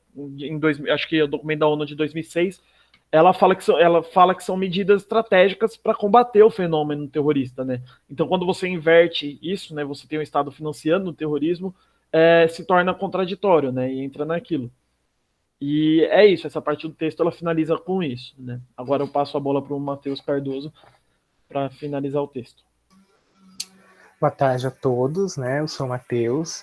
acho que é o documento da ONU de 2006, ela fala que são medidas estratégicas para combater o fenômeno terrorista, né? Então, quando você inverte isso, né, você tem o Estado financiando o terrorismo, se torna contraditório, né, e entra naquilo. E é isso, essa parte do texto ela finaliza com isso, né? Agora eu passo a bola para o Matheus Cardoso para finalizar o texto. Boa tarde a todos, né? Eu sou o Matheus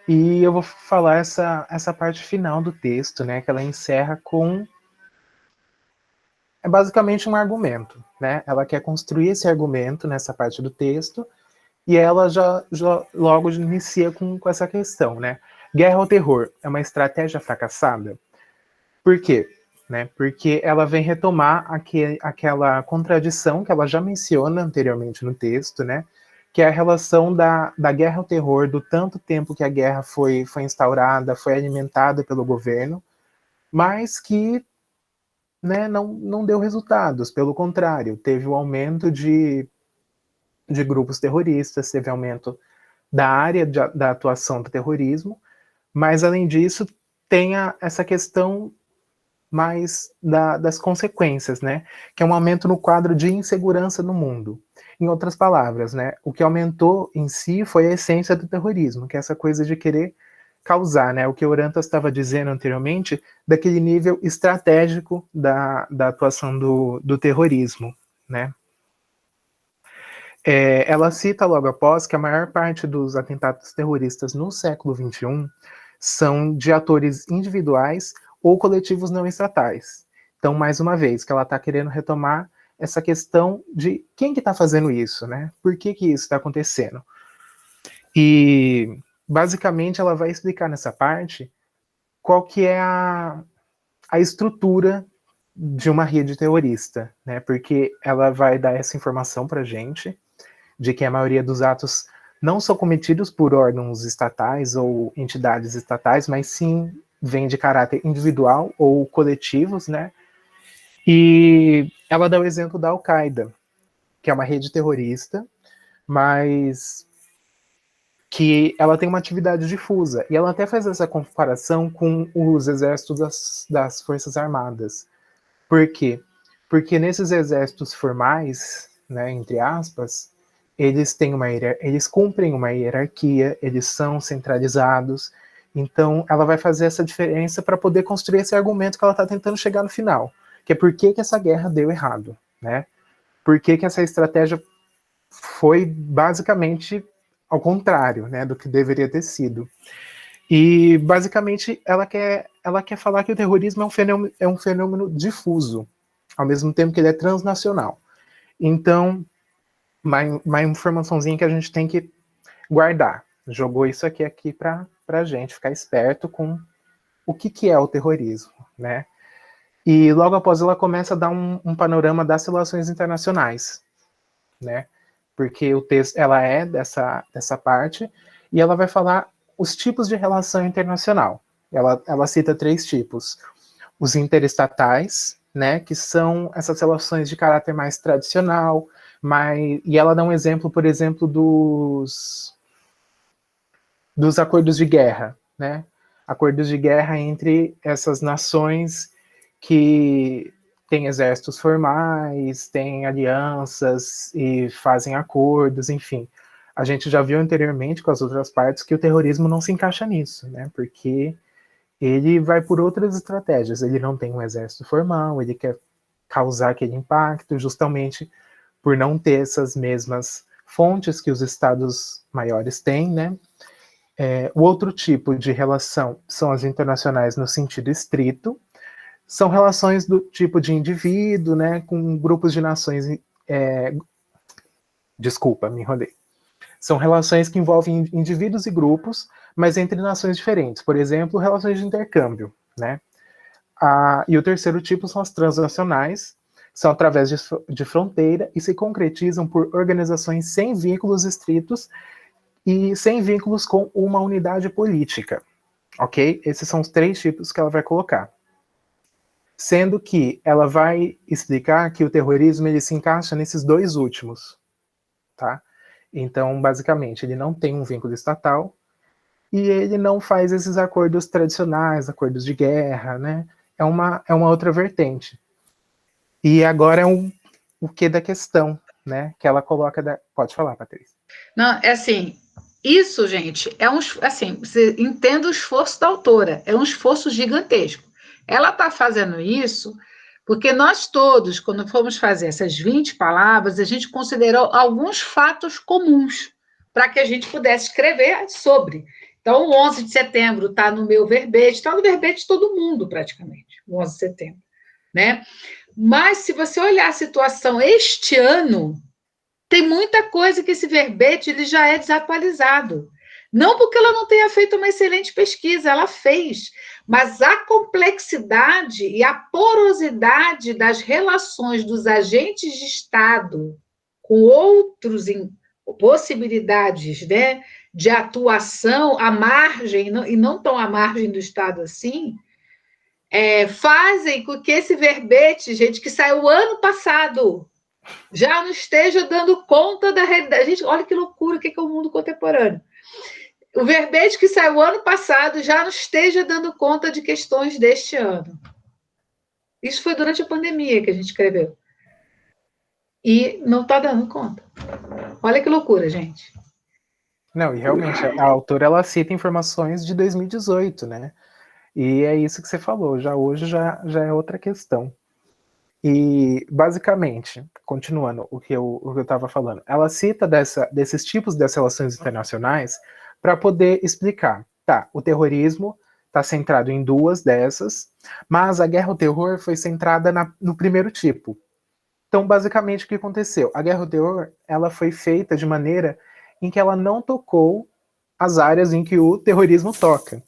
e eu vou falar essa parte final do texto, né? Que ela encerra com basicamente um argumento, né? Ela quer construir esse argumento nessa parte do texto e ela já logo inicia com essa questão, né? Guerra ao terror é uma estratégia fracassada? Por quê? Né? Porque ela vem retomar aquela contradição que ela já menciona anteriormente no texto, né? Que é a relação da guerra ao terror, do tanto tempo que a guerra foi instaurada, foi alimentada pelo governo, mas que, né, não deu resultados. Pelo contrário, teve o aumento de grupos terroristas, teve aumento da área da atuação do terrorismo, mas, além disso, tem essa questão mais das consequências, né? Que é um aumento no quadro de insegurança no mundo. Em outras palavras, né? O que aumentou em si foi a essência do terrorismo, que é essa coisa de querer causar, né? O que o Orantas estava dizendo anteriormente, daquele nível estratégico da atuação do terrorismo, né? Ela cita logo após que a maior parte dos atentados terroristas no século XXI são de atores individuais ou coletivos não estatais. Então, mais uma vez, que ela está querendo retomar essa questão de quem que está fazendo isso, né? Por que isso está acontecendo? E, basicamente, ela vai explicar nessa parte qual que é a estrutura de uma rede terrorista, né? Porque ela vai dar essa informação para a gente, de que a maioria dos atos não são cometidos por órgãos estatais ou entidades estatais, mas sim vem de caráter individual ou coletivos, né? E ela dá o exemplo da Al-Qaeda, que é uma rede terrorista, mas que ela tem uma atividade difusa. E ela até faz essa comparação com os exércitos das Forças Armadas. Por quê? Porque nesses exércitos formais, né, entre aspas, eles cumprem uma hierarquia, eles são centralizados. Então, ela vai fazer essa diferença para poder construir esse argumento que ela está tentando chegar no final, que é por que essa guerra deu errado, né? Por que essa estratégia foi basicamente ao contrário, né, do que deveria ter sido. E, basicamente, ela quer falar que o terrorismo é um fenômeno difuso, ao mesmo tempo que ele é transnacional. Então, uma informaçãozinha que a gente tem que guardar. Jogou isso aqui para a gente ficar esperto com o que é o terrorismo, né? E logo após ela começa a dar um panorama das relações internacionais, né? Porque o texto, ela é dessa parte, e ela vai falar os tipos de relação internacional. Ela cita 3 tipos. Os interestatais, né, que são essas relações de caráter mais tradicional, e ela dá um exemplo, por exemplo, dos acordos de guerra, né? Acordos de guerra entre essas nações que têm exércitos formais, têm alianças e fazem acordos, enfim. A gente já viu anteriormente com as outras partes que o terrorismo não se encaixa nisso, né? Porque ele vai por outras estratégias. Ele não tem um exército formal, ele quer causar aquele impacto justamente por não ter essas mesmas fontes que os estados maiores têm, né? O outro tipo de relação são as internacionais no sentido estrito. São relações do tipo de indivíduo, né, com grupos de nações. Desculpa, me enrolei. São relações que envolvem indivíduos e grupos, mas entre nações diferentes. Por exemplo, relações de intercâmbio, né? E o terceiro tipo são as transnacionais, são através de fronteira e se concretizam por organizações sem vínculos estritos e sem vínculos com uma unidade política, ok? Esses são os 3 tipos que ela vai colocar. Sendo que ela vai explicar que o terrorismo ele se encaixa nesses 2 últimos, tá? Então, basicamente, ele não tem um vínculo estatal e ele não faz esses acordos tradicionais, acordos de guerra, né? É uma outra vertente. E agora o que da questão, né? Que ela coloca. Pode falar, Patrícia. Não, é assim, isso, gente, assim, você entenda o esforço da autora, é um esforço gigantesco. Ela está fazendo isso porque nós todos, quando fomos fazer essas 20 palavras, a gente considerou alguns fatos comuns para que a gente pudesse escrever sobre. Então, o 11 de setembro está no meu verbete, está no verbete de todo mundo, praticamente, o 11 de setembro, né? Mas, se você olhar a situação este ano, tem muita coisa que esse verbete ele já é desatualizado. Não porque ela não tenha feito uma excelente pesquisa, ela fez, mas a complexidade e a porosidade das relações dos agentes de Estado com outros possibilidades, né, de atuação à margem, e não tão à margem do Estado assim, fazem com que esse verbete, gente, que saiu ano passado, já não esteja dando conta da realidade. Gente, olha que loucura, o que é o mundo contemporâneo. O verbete que saiu ano passado já não esteja dando conta de questões deste ano. Isso foi durante a pandemia que a gente escreveu. E não está dando conta. Olha que loucura, gente. Não, e realmente, a autora ela cita informações de 2018, né? E é isso que você falou, hoje já é outra questão. E, basicamente, continuando o que eu estava falando, ela cita desses tipos de relações internacionais para poder explicar, o terrorismo está centrado em 2 dessas, mas a guerra ao terror foi centrada no primeiro tipo. Então, basicamente, o que aconteceu? A guerra ao terror ela foi feita de maneira em que ela não tocou as áreas em que o terrorismo toca.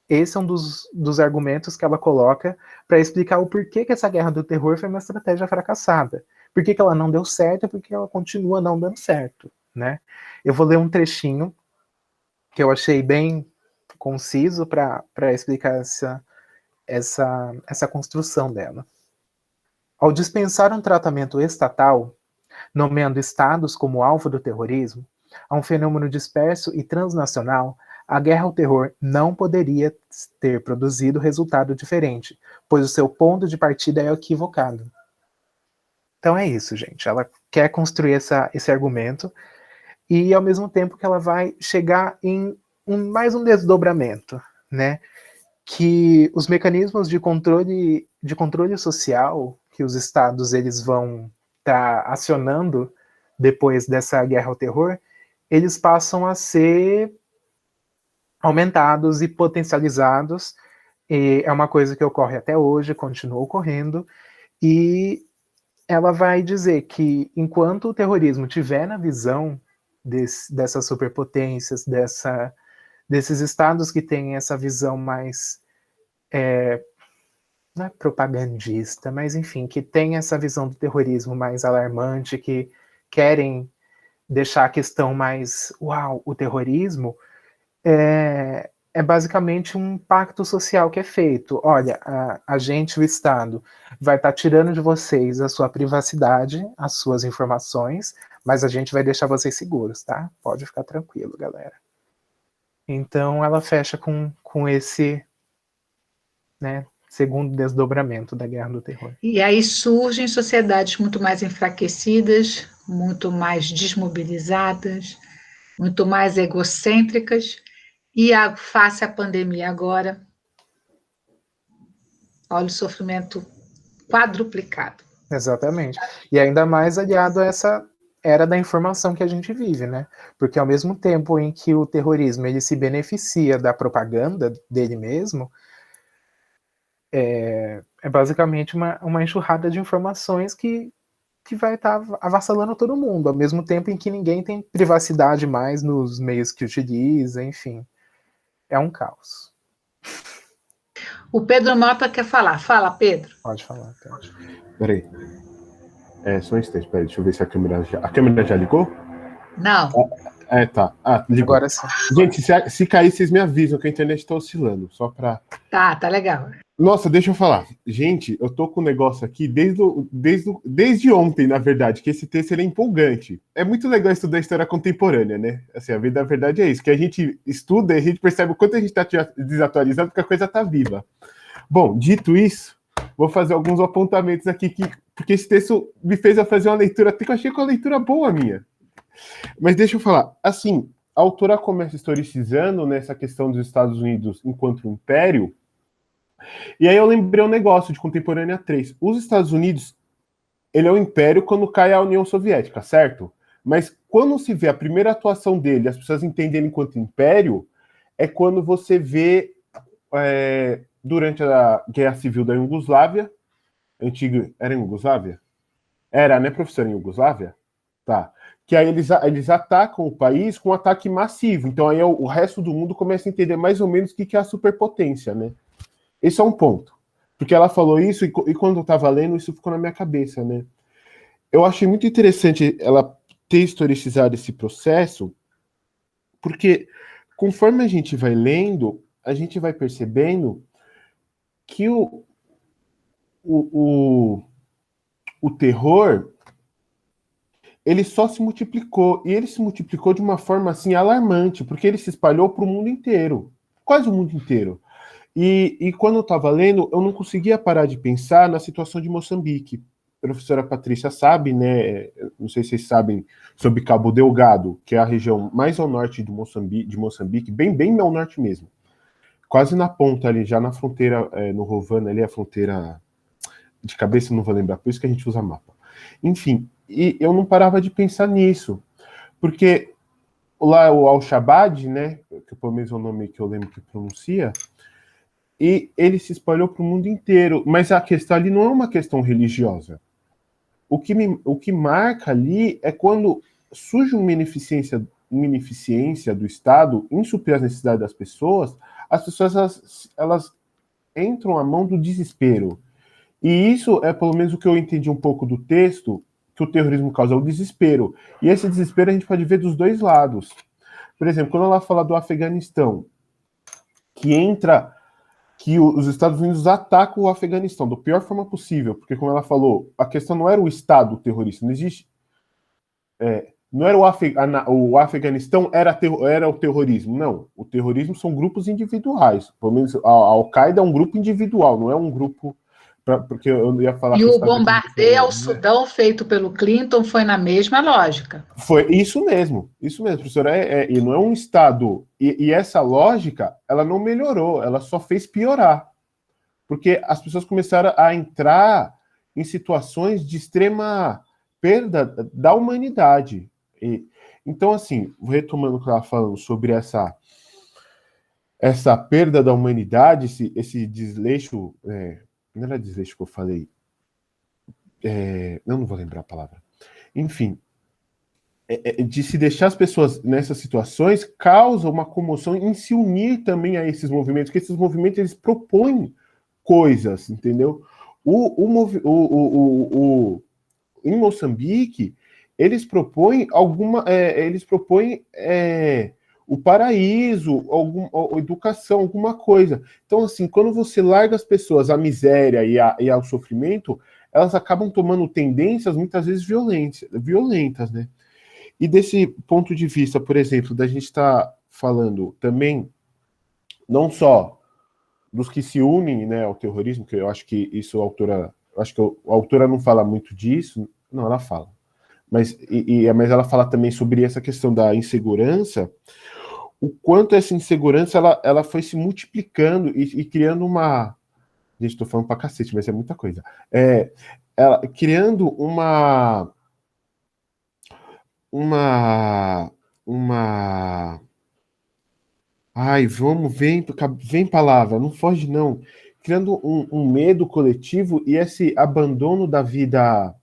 Esse é um dos argumentos que ela coloca para explicar o porquê que essa guerra do terror foi uma estratégia fracassada. Por que ela não deu certo e por que ela continua não dando certo, né? Eu vou ler um trechinho que eu achei bem conciso para explicar essa construção dela. Ao dispensar um tratamento estatal, nomeando estados como alvo do terrorismo, a um fenômeno disperso e transnacional, a guerra ao terror não poderia ter produzido resultado diferente, pois o seu ponto de partida é equivocado. Então é isso, gente. Ela quer construir esse argumento e, ao mesmo tempo, que ela vai chegar em mais um desdobramento, né? Que os mecanismos de controle social que os estados eles vão estar acionando depois dessa guerra ao terror, eles passam a ser aumentados e potencializados, e é uma coisa que ocorre até hoje, continua ocorrendo, e ela vai dizer que enquanto o terrorismo tiver na visão dessas superpotências, desses estados que têm essa visão mais não é propagandista, mas enfim, que tem essa visão do terrorismo mais alarmante, que querem deixar a questão mais, uau, o terrorismo, é basicamente um pacto social que é feito. Olha, a gente, o Estado, vai estar tirando de vocês a sua privacidade, as suas informações, mas a gente vai deixar vocês seguros, tá? Pode ficar tranquilo, galera. Então ela fecha com esse, né, segundo desdobramento da Guerra do Terror. E aí surgem sociedades muito mais enfraquecidas, muito mais desmobilizadas, muito mais egocêntricas, e face à pandemia agora, olha o sofrimento quadruplicado. Exatamente. E ainda mais aliado a essa era da informação que a gente vive, né? Porque ao mesmo tempo em que o terrorismo ele se beneficia da propaganda dele mesmo, é basicamente uma enxurrada de informações que vai estar avassalando todo mundo, ao mesmo tempo em que ninguém tem privacidade mais nos meios que utiliza, enfim. É um caos. O Pedro Mota quer falar. Fala, Pedro. Pode falar, Pedro. Peraí. Só um instante, peraí, deixa eu ver se a câmera já ligou? Não. Tá. Ligou. Agora sim. Gente, se cair, vocês me avisam que a internet tá oscilando, só pra... Tá legal. Nossa, deixa eu falar. Gente, eu tô com um negócio aqui desde ontem, na verdade, que esse texto ele é empolgante. É muito legal estudar história contemporânea, né? Assim, a verdade é isso, que a gente estuda e a gente percebe o quanto a gente tá desatualizado, porque a coisa tá viva. Bom, dito isso, vou fazer alguns apontamentos aqui, porque esse texto me fez fazer uma leitura, até que eu achei que uma leitura boa minha. Mas deixa eu falar, assim, a autora começa historicizando nessa questão dos Estados Unidos enquanto império, e aí eu lembrei um negócio de Contemporânea 3. Os Estados Unidos, ele é um império quando cai a União Soviética, certo? Mas quando se vê a primeira atuação dele, as pessoas entenderem enquanto império, é quando você vê durante a Guerra Civil da Iugoslávia, era Iugoslávia? Era, né, professor, em Iugoslávia? Tá. Que aí eles atacam o país com um ataque massivo. Então aí o resto do mundo começa a entender mais ou menos o que é a superpotência, né? Esse é um ponto. Porque ela falou isso e quando eu estava lendo, isso ficou na minha cabeça, né? Eu achei muito interessante ela ter historicizado esse processo, porque conforme a gente vai lendo, a gente vai percebendo que o terror, ele só se multiplicou, e ele se multiplicou de uma forma assim alarmante, porque ele se espalhou para o mundo inteiro, quase o mundo inteiro. E quando eu estava lendo, eu não conseguia parar de pensar na situação de Moçambique. A professora Patrícia sabe, né? Não sei se vocês sabem sobre Cabo Delgado, que é a região mais ao norte de Moçambique, bem ao norte mesmo. Quase na ponta ali, já na fronteira, no Rovana, ali a fronteira de cabeça, não vou lembrar, por isso que a gente usa mapa. Enfim, e eu não parava de pensar nisso, porque lá o Al-Shabaab, né? Que pelo menos é o nome que eu lembro que pronuncia, e ele se espalhou para o mundo inteiro. Mas a questão ali não é uma questão religiosa. O que marca ali é quando surge uma ineficiência do Estado em suprir as necessidades das pessoas, as pessoas elas entram à mão do desespero. E isso é pelo menos o que eu entendi um pouco do texto, que o terrorismo causa o desespero. E esse desespero a gente pode ver dos dois lados. Por exemplo, quando ela fala do Afeganistão, que os Estados Unidos atacam o Afeganistão da pior forma possível, porque, como ela falou, a questão não era o Estado terrorista, não existe... não era o Afeganistão era o terrorismo, não. O terrorismo são grupos individuais, pelo menos a Al-Qaeda é um grupo individual, não é um grupo... porque eu ia falar... E o bombardeio ao Sudão feito pelo Clinton foi na mesma lógica. Foi isso mesmo, professora. E não é um Estado. E essa lógica, ela não melhorou, ela só fez piorar. Porque as pessoas começaram a entrar em situações de extrema perda da humanidade. Então, assim, retomando o que ela falando sobre essa perda da humanidade, esse desleixo... não era desleixo que eu falei. Eu não vou lembrar a palavra. Enfim, de se deixar as pessoas nessas situações causa uma comoção em se unir também a esses movimentos, que esses movimentos eles propõem coisas, entendeu? Em Moçambique, eles propõem o paraíso, educação, alguma coisa. Então, assim, quando você larga as pessoas à miséria e ao sofrimento, elas acabam tomando tendências muitas vezes violentas, né? E desse ponto de vista, por exemplo, da gente estar falando também, não só dos que se unem, né, ao terrorismo, que eu acho que isso acho que a autora não fala muito disso, não, ela fala. Mas ela fala também sobre essa questão da insegurança, o quanto essa insegurança ela foi se multiplicando e criando uma... Gente, estou falando pra cacete, mas é muita coisa. Criando uma Ai, vem palavra, não foge não. Criando um medo coletivo e esse abandono da vida,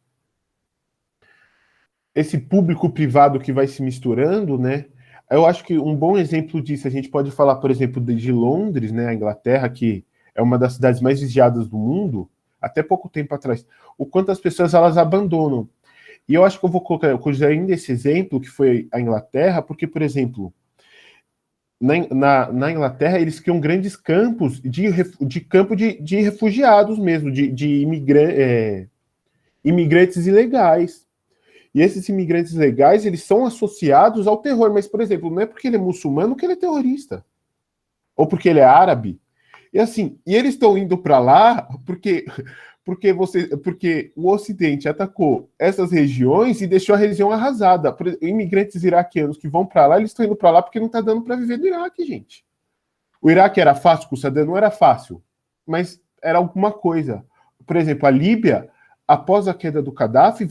esse público-privado que vai se misturando, né? Eu acho que um bom exemplo disso, a gente pode falar, por exemplo, de Londres, né, a Inglaterra, que é uma das cidades mais vigiadas do mundo, até pouco tempo atrás, o quanto as pessoas elas abandonam. E eu acho que eu vou colocar ainda esse exemplo, que foi a Inglaterra, porque, por exemplo, na Inglaterra, eles criam grandes campos de refugiados mesmo, de imigrantes ilegais. E esses imigrantes legais, eles são associados ao terror. Mas, por exemplo, não é porque ele é muçulmano que ele é terrorista. Ou porque ele é árabe. E assim, eles estão indo para lá porque o Ocidente atacou essas regiões e deixou a região arrasada. Imigrantes iraquianos que vão para lá, eles estão indo para lá porque não está dando para viver no Iraque, gente. O Iraque era fácil com o Saddam? Não era fácil, mas era alguma coisa. Por exemplo, a Líbia, após a queda do Gaddafi,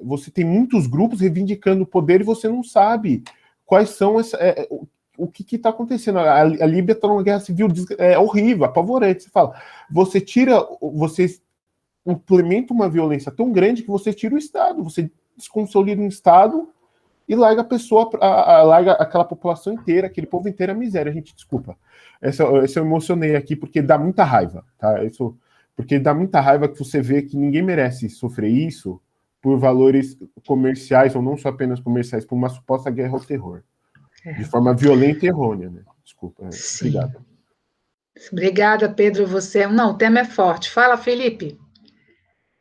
você tem muitos grupos reivindicando o poder e você não sabe quais são o que está acontecendo. A Líbia está numa guerra civil horrível, apavorante. Você implementa uma violência tão grande que você tira o Estado, você desconsolida um Estado e larga a pessoa, larga aquela população inteira, aquele povo inteiro à miséria. Gente, desculpa. Essa eu emocionei aqui porque dá muita raiva, tá? Porque dá muita raiva que você vê que ninguém merece sofrer isso por valores comerciais, ou não só apenas comerciais, por uma suposta guerra ao terror. De forma violenta e errônea, né? Desculpa. Obrigado. Obrigada, Pedro. Não, o tema é forte. Fala, Felipe.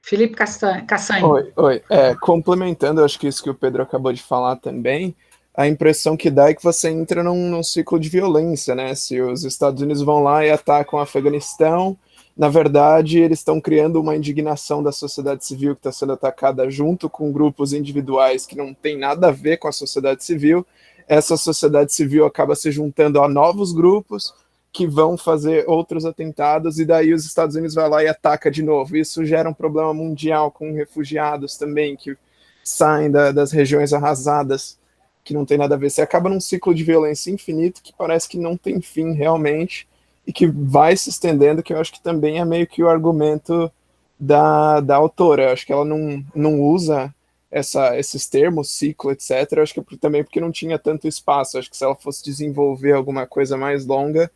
Felipe Cassanho. Oi. Complementando, acho que isso que o Pedro acabou de falar também, a impressão que dá é que você entra num ciclo de violência, né? Se os Estados Unidos vão lá e atacam o Afeganistão, na verdade, eles estão criando uma indignação da sociedade civil que está sendo atacada junto com grupos individuais que não tem nada a ver com a sociedade civil. Essa sociedade civil acaba se juntando a novos grupos que vão fazer outros atentados, e daí os Estados Unidos vai lá e ataca de novo. Isso gera um problema mundial com refugiados também, que saem das regiões arrasadas, que não tem nada a ver. Você acaba num ciclo de violência infinito que parece que não tem fim realmente, e que vai se estendendo, que eu acho que também é meio que o argumento da autora. Eu acho que ela não usa esses termos, ciclo, etc. Eu acho que também porque não tinha tanto espaço. Eu acho que se ela fosse desenvolver alguma coisa mais longa,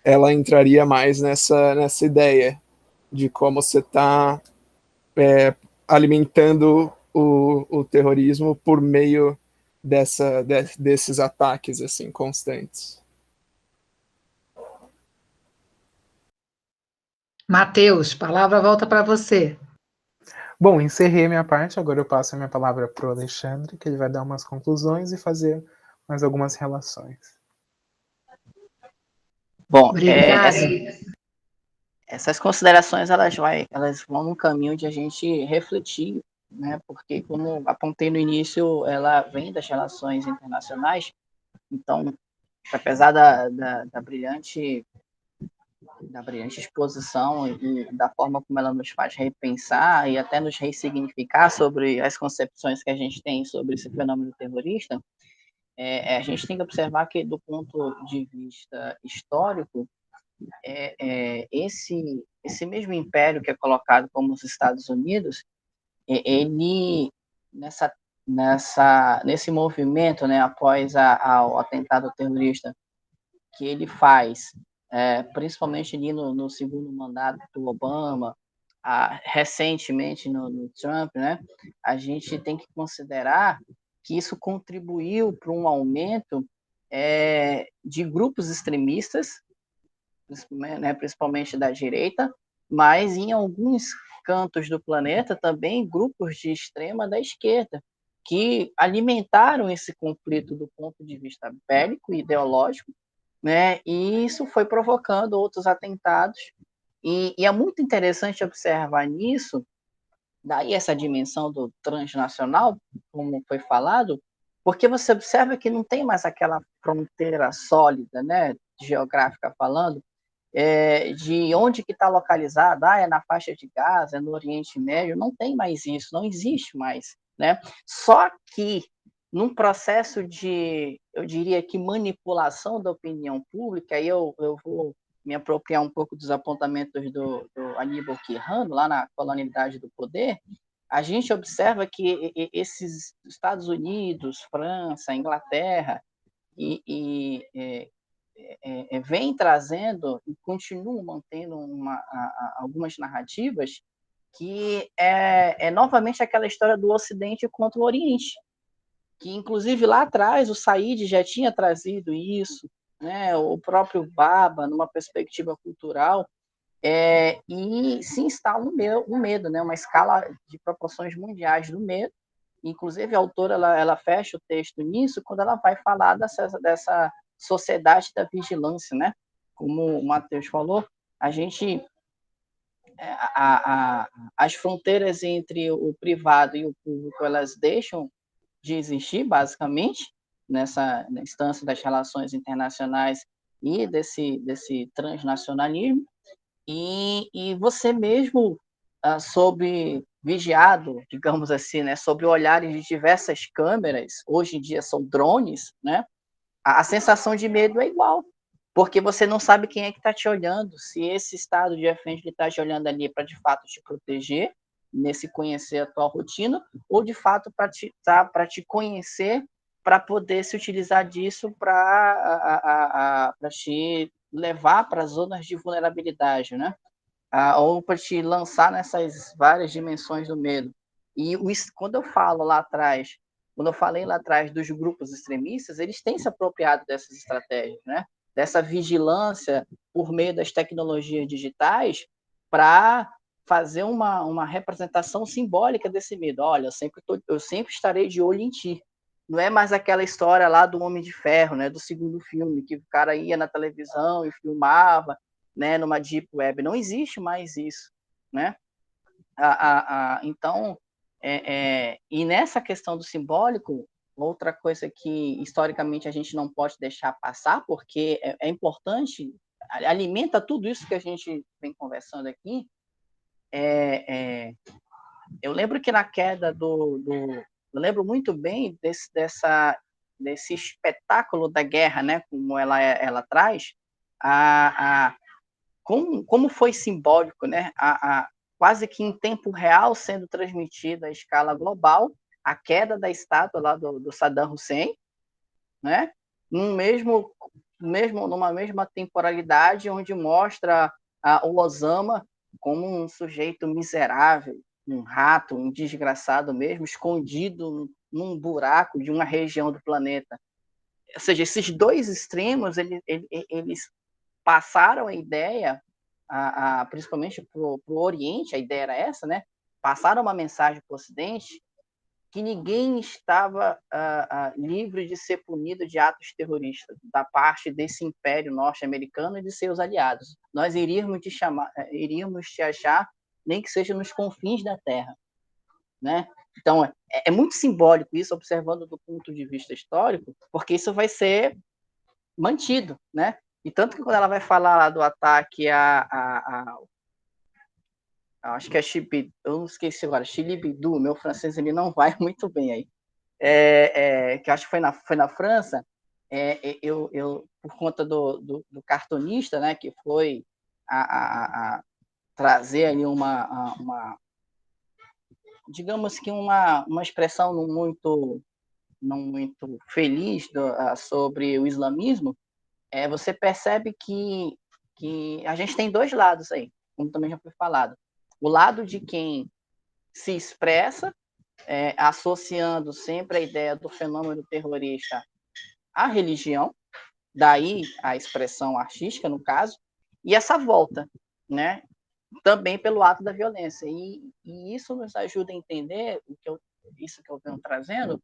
ela entraria mais nessa ideia de como você está alimentando o terrorismo por meio desses ataques assim constantes. Matheus, palavra volta para você. Bom, encerrei a minha parte, agora eu passo a minha palavra para o Alexandre, que ele vai dar umas conclusões e fazer mais algumas relações. Bom, essas considerações elas vão num caminho de a gente refletir, né? Porque, como apontei no início, ela vem das relações internacionais. Então, apesar da brilhante exposição e da forma como ela nos faz repensar e até nos ressignificar sobre as concepções que a gente tem sobre esse fenômeno terrorista, a gente tem que observar que, do ponto de vista histórico, esse mesmo império que é colocado como os Estados Unidos, ele, nesse movimento, né, após o atentado terrorista que ele faz principalmente ali no segundo mandato do Obama, recentemente no Trump, né? A gente tem que considerar que isso contribuiu para um aumento de grupos extremistas, né, principalmente da direita, mas em alguns cantos do planeta também grupos de extrema da esquerda, que alimentaram esse conflito do ponto de vista bélico e ideológico, né? E isso foi provocando outros atentados. E é muito interessante observar nisso, daí essa dimensão do transnacional, como foi falado, porque você observa que não tem mais aquela fronteira sólida, né, geográfica falando, de onde que está localizado, é na faixa de Gaza, é no Oriente Médio, não tem mais isso, não existe mais, né? Só que num processo de, eu diria que manipulação da opinião pública, aí eu vou me apropriar um pouco dos apontamentos do Aníbal Quirrano, lá na Colonialidade do Poder, a gente observa que esses Estados Unidos, França, Inglaterra, vem trazendo e continuam mantendo algumas narrativas que é novamente aquela história do Ocidente contra o Oriente, que inclusive lá atrás o Said já tinha trazido isso, né? O próprio Baba, numa perspectiva cultural, e se instala um medo, né? Uma escala de proporções mundiais do medo. Inclusive, a autora ela fecha o texto nisso quando ela vai falar dessa sociedade da vigilância, né? Como o Matheus falou, a gente as fronteiras entre o privado e o público elas deixam de existir, basicamente, na instância das relações internacionais e desse transnacionalismo, e você mesmo, sob vigiado, digamos assim, né, sob olhares de diversas câmeras, hoje em dia são drones, né, a sensação de medo é igual, porque você não sabe quem é que está te olhando, se esse estado de repente está te olhando ali para, de fato, te proteger, nesse conhecer a tua rotina, ou, de fato, para te conhecer, para poder se utilizar disso para te levar para zonas de vulnerabilidade, né? Ou para te lançar nessas várias dimensões do medo. E quando eu falo lá atrás, quando eu falei lá atrás dos grupos extremistas, eles têm se apropriado dessas estratégias, né? Dessa vigilância por meio das tecnologias digitais para fazer uma representação simbólica desse medo. Olha, eu sempre estarei de olho em ti. Não é mais aquela história lá do Homem de Ferro, né? Do segundo filme, que o cara ia na televisão e filmava, né, numa deep web. Não existe mais isso, né? Então, e nessa questão do simbólico, outra coisa que historicamente a gente não pode deixar passar, porque é importante, alimenta tudo isso que a gente vem conversando aqui. Eu lembro que na queda eu lembro muito bem desse espetáculo da guerra, né, como ela traz, como foi simbólico, né, quase que em tempo real sendo transmitida à escala global a queda da estátua lá do Saddam Hussein, né, numa mesma temporalidade, onde mostra o Osama como um sujeito miserável, um rato, um desgraçado mesmo, escondido num buraco de uma região do planeta. Ou seja, esses dois extremos, eles passaram a ideia, principalmente para o Oriente, a ideia era essa, né? Passaram uma mensagem para o Ocidente que ninguém estava livre de ser punido de atos terroristas da parte desse império norte-americano e de seus aliados. Nós iríamos te achar, nem que seja nos confins da Terra, né? Então, é muito simbólico isso, observando do ponto de vista histórico, porque isso vai ser mantido, né? E tanto que quando ela vai falar lá do ataque acho que é eu não esqueci agora, Chilibidu, meu francês ele não vai muito bem aí, que acho que foi na França, eu por conta do cartunista, né, que foi trazer ali digamos que uma expressão não muito feliz sobre o islamismo, você percebe que que a gente tem dois lados aí, como também já foi falado. O lado de quem se expressa, associando sempre a ideia do fenômeno terrorista à religião, daí a expressão artística, no caso, e essa volta, né, também pelo ato da violência. E isso nos ajuda a entender isso que eu venho trazendo,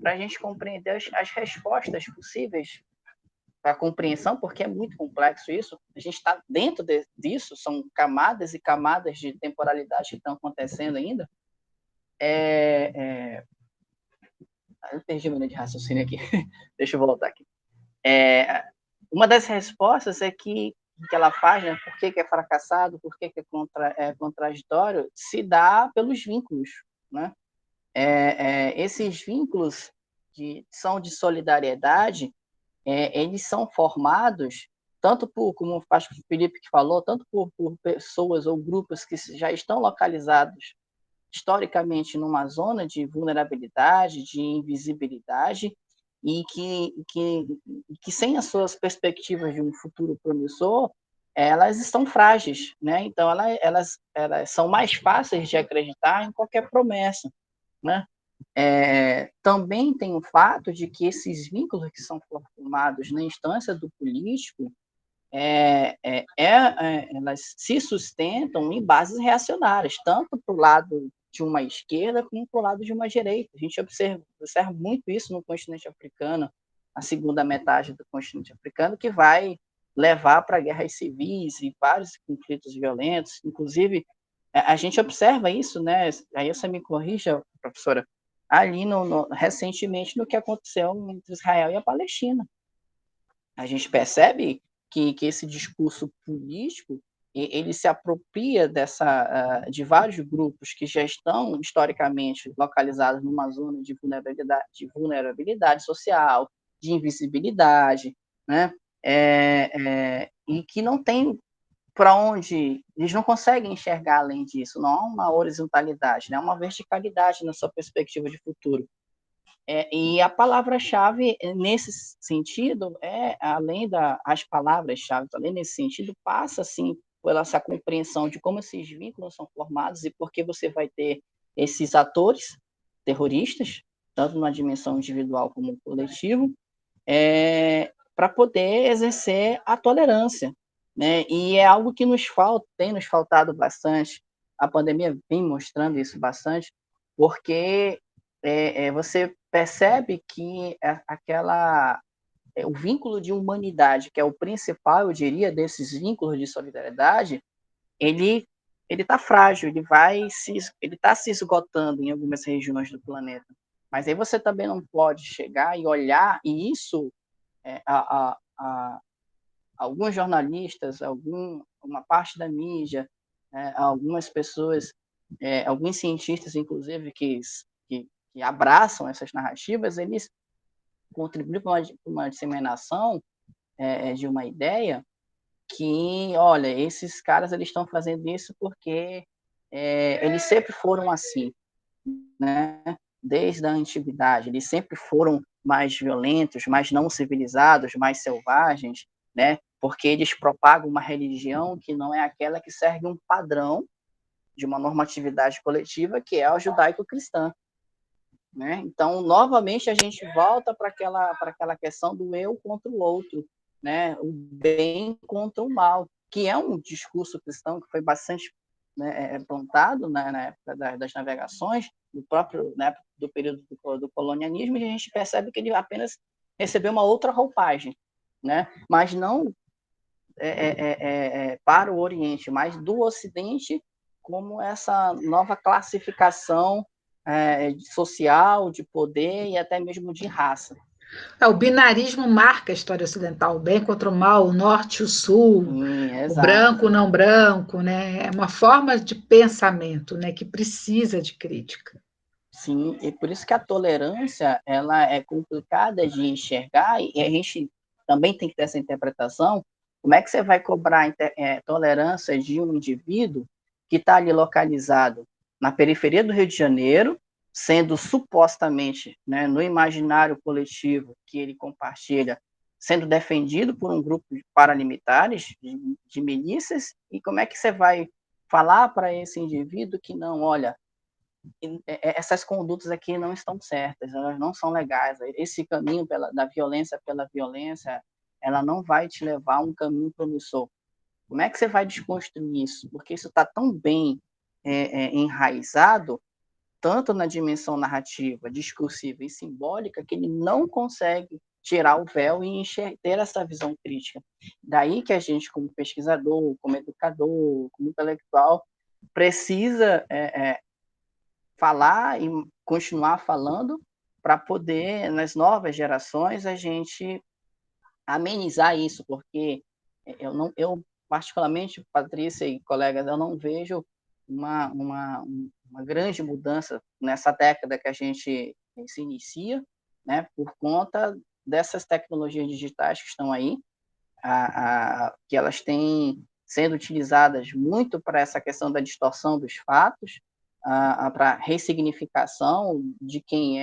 para a gente compreender as respostas possíveis para a compreensão, porque é muito complexo isso. A gente está dentro disso, são camadas e camadas de temporalidade que estão acontecendo ainda. Eu perdi a linha de raciocínio aqui. Deixa eu voltar aqui. Uma das respostas é que ela faz, né, por que é fracassado, por que é contraditório, se dá pelos vínculos, né? Esses vínculos que são de solidariedade, eles são formados tanto como acho que o Felipe que falou, tanto por pessoas ou grupos que já estão localizados historicamente numa zona de vulnerabilidade, de invisibilidade, e que sem as suas perspectivas de um futuro promissor, elas estão frágeis, né? Então, elas são mais fáceis de acreditar em qualquer promessa, né? Também tem o fato de que esses vínculos que são formados na instância do político, elas se sustentam em bases reacionárias, tanto para o lado de uma esquerda como para o lado de uma direita. A gente observa muito isso no continente africano, a segunda metade do continente africano, que vai levar para guerras civis e vários conflitos violentos. Inclusive, a gente observa isso, né? Aí você me corrija, professora, ali recentemente no que aconteceu entre Israel e a Palestina. A gente percebe que esse discurso político ele se apropria de vários grupos que já estão historicamente localizados numa zona de vulnerabilidade social, de invisibilidade, né? E que não tem para onde, eles não conseguem enxergar além disso, não há uma horizontalidade, né? Uma verticalidade na sua perspectiva de futuro. E a palavra-chave nesse sentido, além das palavras-chave, além nesse sentido, passa, assim, pela essa compreensão de como esses vínculos são formados e por que você vai ter esses atores terroristas, tanto na dimensão individual como coletivo, para poder exercer a tolerância, né? E é algo que tem nos faltado bastante. A pandemia vem mostrando isso bastante, porque você percebe que o vínculo de humanidade, que é o principal, eu diria, desses vínculos de solidariedade, ele está frágil, ele está se esgotando em algumas regiões do planeta. Mas aí você também não pode chegar e olhar, e isso alguns jornalistas, uma parte da mídia, algumas pessoas, alguns cientistas, inclusive, que abraçam essas narrativas, eles contribuem para uma disseminação de uma ideia que, olha, esses caras eles estão fazendo isso porque eles sempre foram assim, né? Desde a antiguidade, eles sempre foram mais violentos, mais não civilizados, mais selvagens, né? Porque eles propagam uma religião que não é aquela que segue um padrão de uma normatividade coletiva, que é a judaico-cristã, né? Então, novamente, a gente volta para aquela questão do eu contra o outro, né? O bem contra o mal, que é um discurso cristão que foi bastante, né, plantado na época das navegações, na época do período do colonialismo, e a gente percebe que ele apenas recebeu uma outra roupagem, né? Mas não para o Oriente, mas do Ocidente, como essa nova classificação social, de poder e até mesmo de raça. O binarismo marca a história ocidental, o bem contra o mal, o norte e o sul, o branco, não branco, né? É uma forma de pensamento, né, que precisa de crítica. Sim, e por isso que a tolerância ela é complicada de enxergar, e a gente também tem que ter essa interpretação. Como é que você vai cobrar tolerância de um indivíduo que está ali localizado na periferia do Rio de Janeiro, sendo supostamente, né, no imaginário coletivo que ele compartilha, sendo defendido por um grupo de paramilitares, de milícias, e como é que você vai falar para esse indivíduo que não, olha, essas condutas aqui não estão certas, elas não são legais, esse caminho da violência pela violência, ela não vai te levar a um caminho promissor. Como é que você vai desconstruir isso? Porque isso está tão bem enraizado, tanto na dimensão narrativa, discursiva e simbólica, que ele não consegue tirar o véu e ter essa visão crítica. Daí que a gente, como pesquisador, como educador, como intelectual, precisa falar e continuar falando para poder, nas novas gerações, a gente amenizar isso, porque eu particularmente, Patrícia e colegas, eu não vejo uma grande mudança nessa década que a gente se inicia, né, por conta dessas tecnologias digitais que estão aí, que elas têm sendo utilizadas muito para essa questão da distorção dos fatos, para ressignificação de quem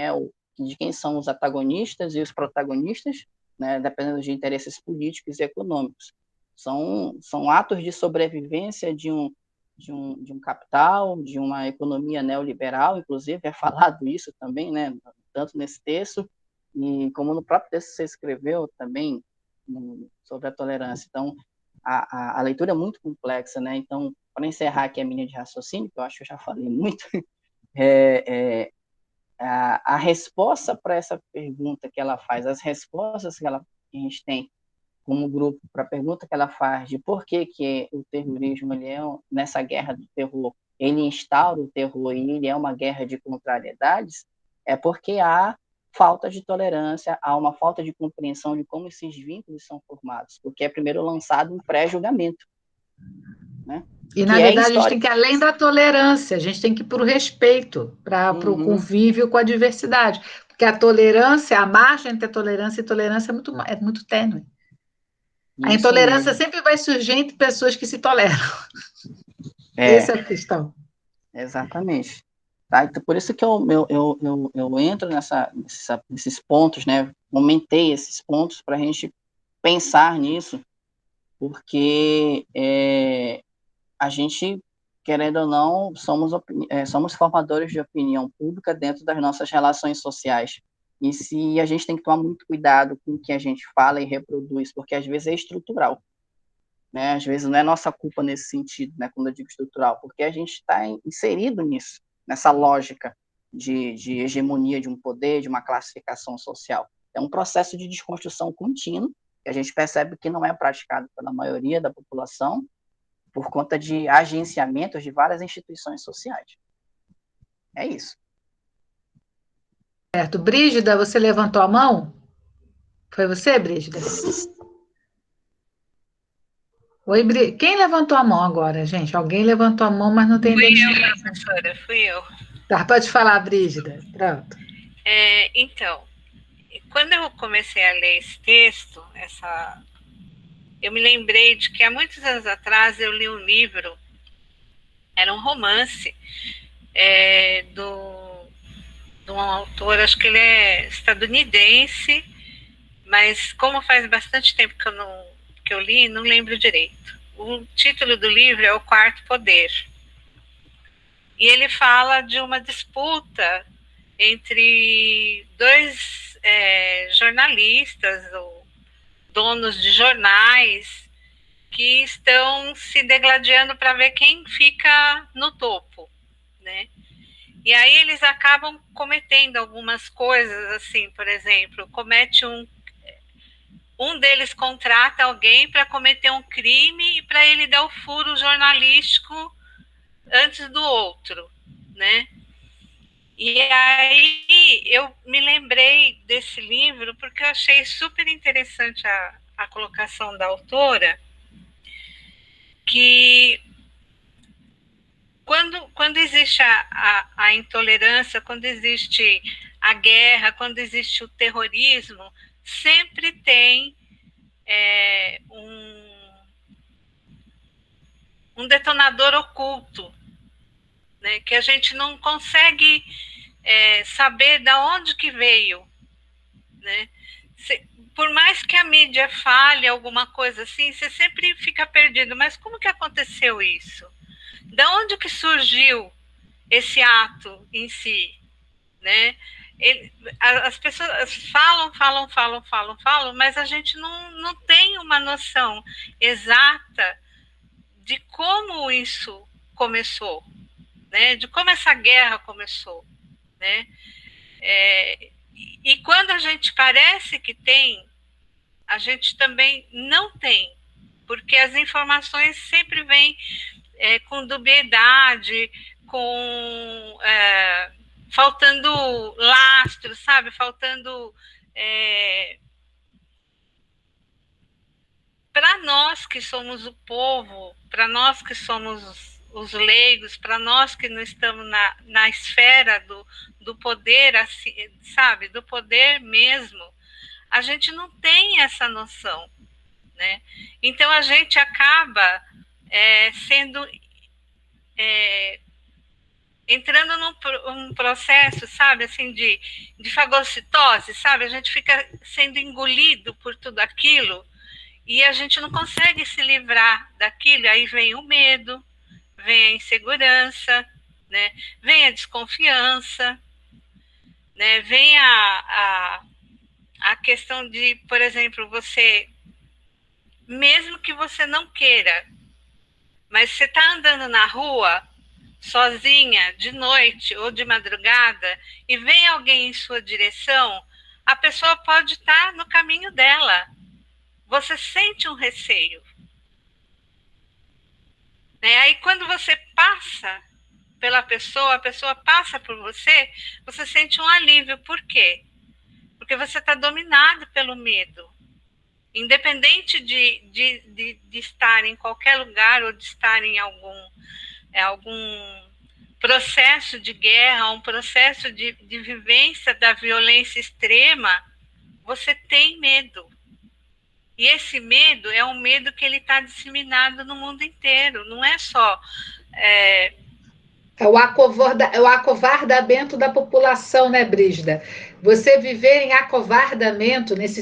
são os antagonistas e os protagonistas, né, dependendo de interesses políticos e econômicos. São atos de sobrevivência de um capital, de uma economia neoliberal, inclusive é falado isso também, né, tanto nesse texto, e como no próprio texto que você escreveu também, sobre a tolerância. Então, a leitura é muito complexa, né? Então, para encerrar aqui a minha linha de raciocínio, que eu acho que eu já falei muito, a resposta para essa pergunta que ela faz, as respostas que a gente tem como grupo para a pergunta que ela faz de por que o terrorismo, nessa guerra do terror, ele instaura o terror e ele é uma guerra de contrariedades, é porque há falta de tolerância, há uma falta de compreensão de como esses vínculos são formados, porque é primeiro lançado um pré-julgamento, né? E, na verdade, a gente tem que ir além da tolerância, a gente tem que ir para o respeito, para o convívio com a diversidade, porque a tolerância, a margem entre a tolerância e tolerância é muito tênue. A intolerância sempre vai surgir entre pessoas que se toleram. Essa é a questão. Exatamente. Tá? Então, por isso que eu entro nesses pontos, né? Comentei esses pontos para a gente pensar nisso, porque a gente, querendo ou não, somos formadores de opinião pública dentro das nossas relações sociais. E a gente tem que tomar muito cuidado com o que a gente fala e reproduz, porque às vezes é estrutural. Né? Às vezes não é nossa culpa nesse sentido, né? Quando eu digo estrutural, porque a gente está inserido nisso, nessa lógica de hegemonia de um poder, de uma classificação social. É um processo de desconstrução contínuo, que a gente percebe que não é praticado pela maioria da população, por conta de agenciamentos de várias instituições sociais. É isso. Certo. Brígida, você levantou a mão? Foi você, Brígida? Oi, Brígida. Quem levantou a mão agora, gente? Alguém levantou a mão, mas não tem identificação. Fui eu, professora, fui eu. Tá, pode falar, Brígida. Pronto. Então, quando eu comecei a ler esse texto, eu me lembrei de que há muitos anos atrás eu li um livro, era um romance, de um autor, acho que ele é estadunidense, mas como faz bastante tempo que eu li, não lembro direito. O título do livro é O Quarto Poder. E ele fala de uma disputa entre dois jornalistas, ou donos de jornais, que estão se degladiando para ver quem fica no topo, né? E aí eles acabam cometendo algumas coisas, assim, por exemplo, um deles contrata alguém para cometer um crime e para ele dar o furo jornalístico antes do outro, né? E aí eu me lembrei desse livro porque eu achei super interessante a colocação da autora, que quando existe a intolerância, quando existe a guerra, quando existe o terrorismo, sempre tem um detonador oculto, né, que a gente não consegue saber de onde que veio, né? por mais que a mídia fale alguma coisa assim, você sempre fica perdido. Mas como que aconteceu isso? Da onde que surgiu esse ato em si, né? As pessoas falam, mas a gente não tem uma noção exata de como isso começou, né? De como essa guerra começou, né? E quando a gente parece que tem, a gente também não tem, porque as informações sempre vêm com dubiedade, com faltando lastro, sabe? Faltando para nós que somos o povo, para nós que somos os leigos, para nós que não estamos na esfera do poder, assim, sabe? Do poder mesmo, a gente não tem essa noção, né? Então a gente acaba sendo entrando num processo, sabe, assim, de fagocitose, sabe? A gente fica sendo engolido por tudo aquilo e a gente não consegue se livrar daquilo. Aí vem o medo, vem a insegurança, né? Vem a desconfiança, né? Vem a questão de, por exemplo, você, mesmo que você não queira, mas você está andando na rua sozinha, de noite ou de madrugada, e vem alguém em sua direção, a pessoa pode estar no caminho dela. Você sente um receio, né? Aí quando você passa pela pessoa, a pessoa passa por você, você sente um alívio. Por quê? Porque você está dominado pelo medo. Independente de estar em qualquer lugar ou de estar em algum processo de guerra, um processo de vivência da violência extrema, você tem medo. E esse medo é um medo que ele está disseminado no mundo inteiro, não é só... É o acovardamento da população, né, Brígida? Você viver em acovardamento, nesse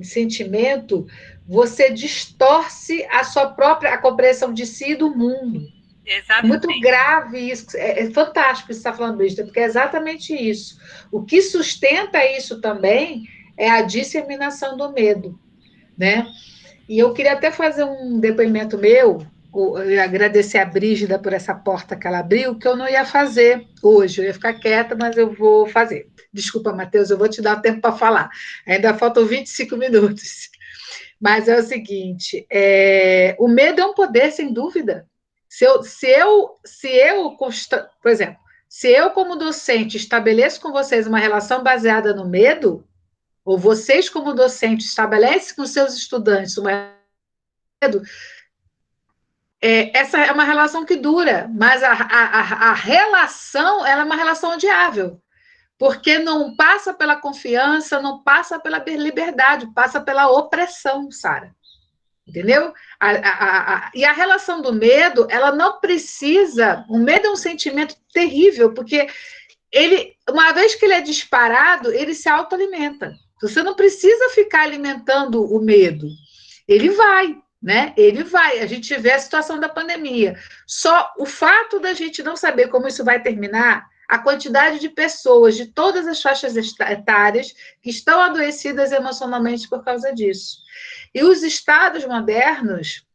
sentimento, você distorce a compreensão de si e do mundo. Exatamente. É muito grave isso. É fantástico isso que você está falando, Brígida, porque é exatamente isso. O que sustenta isso também é a disseminação do medo, né? E eu queria até fazer um depoimento meu, agradecer a Brígida por essa porta que ela abriu, que eu não ia fazer hoje, eu ia ficar quieta, mas eu vou fazer. Desculpa, Matheus, eu vou te dar tempo para falar. Ainda faltam 25 minutos. Mas é o seguinte, o medo é um poder, sem dúvida. Por exemplo, se eu, como docente, estabeleço com vocês uma relação baseada no medo, ou vocês, como docentes, estabelecem com seus estudantes uma medo, essa é uma relação que dura, mas a relação ela é uma relação odiável, porque não passa pela confiança, não passa pela liberdade, passa pela opressão, Sara. Entendeu? E a relação do medo, ela não precisa... O medo é um sentimento terrível, porque uma vez que ele é disparado, ele se autoalimenta. Você não precisa ficar alimentando o medo. Ele vai, né? Ele vai. A gente vê a situação da pandemia. Só o fato da gente não saber como isso vai terminar, a quantidade de pessoas de todas as faixas etárias que estão adoecidas emocionalmente por causa disso. E os estados modernos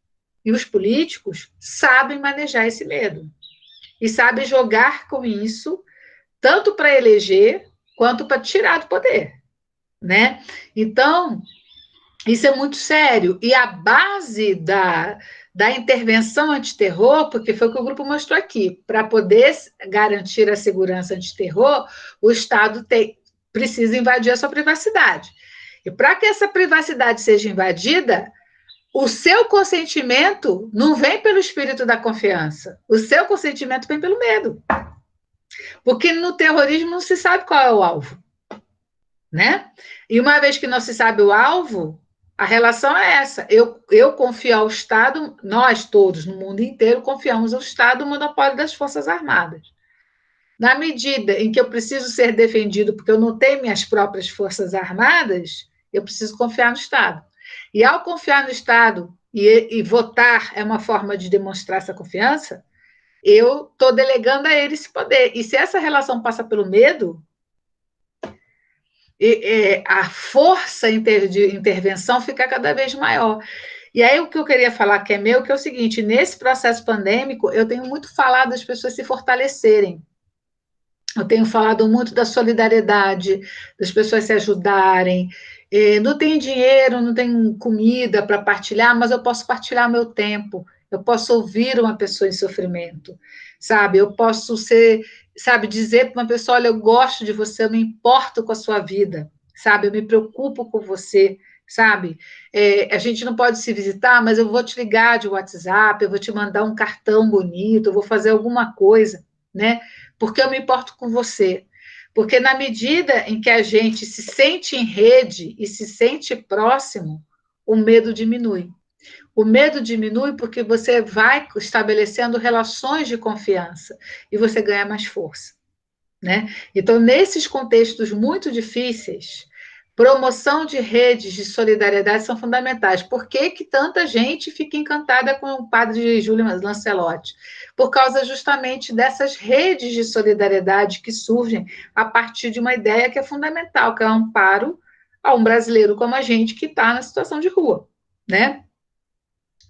e os políticos sabem manejar esse medo. E sabem jogar com isso, tanto para eleger, quanto para tirar do poder, né? Então, isso é muito sério. E a base da intervenção antiterror, porque foi o que o grupo mostrou aqui, para poder garantir a segurança antiterror, o Estado precisa invadir a sua privacidade. E para que essa privacidade seja invadida, o seu consentimento não vem pelo espírito da confiança, o seu consentimento vem pelo medo. Porque no terrorismo não se sabe qual é o alvo, né? E uma vez que não se sabe o alvo, a relação é essa. Eu confio ao Estado, nós todos no mundo inteiro confiamos ao Estado, o monopólio das Forças Armadas. Na medida em que eu preciso ser defendido porque eu não tenho minhas próprias Forças Armadas, eu preciso confiar no Estado. E ao confiar no Estado, e votar é uma forma de demonstrar essa confiança, eu estou delegando a ele esse poder. E se essa relação passa pelo medo, a força de intervenção fica cada vez maior. E aí o que eu queria falar que é meu, que é o seguinte, nesse processo pandêmico, eu tenho muito falado das pessoas se fortalecerem. Eu tenho falado muito da solidariedade, das pessoas se ajudarem. Não tem dinheiro, não tem comida para partilhar, mas eu posso partilhar meu tempo. Eu posso ouvir uma pessoa em sofrimento, sabe? Eu posso dizer para uma pessoa, olha, eu gosto de você, eu me importo com a sua vida, sabe? Eu me preocupo com você, sabe? A gente não pode se visitar, mas eu vou te ligar de WhatsApp, eu vou te mandar um cartão bonito, eu vou fazer alguma coisa, né? Porque eu me importo com você. Porque na medida em que a gente se sente em rede e se sente próximo, o medo diminui. O medo diminui porque você vai estabelecendo relações de confiança e você ganha mais força, né? Então, nesses contextos muito difíceis, promoção de redes de solidariedade são fundamentais. Por que tanta gente fica encantada com o padre Júlio Lancelotti? Por causa justamente dessas redes de solidariedade que surgem a partir de uma ideia que é fundamental, que é o amparo a um brasileiro como a gente que está na situação de rua, né?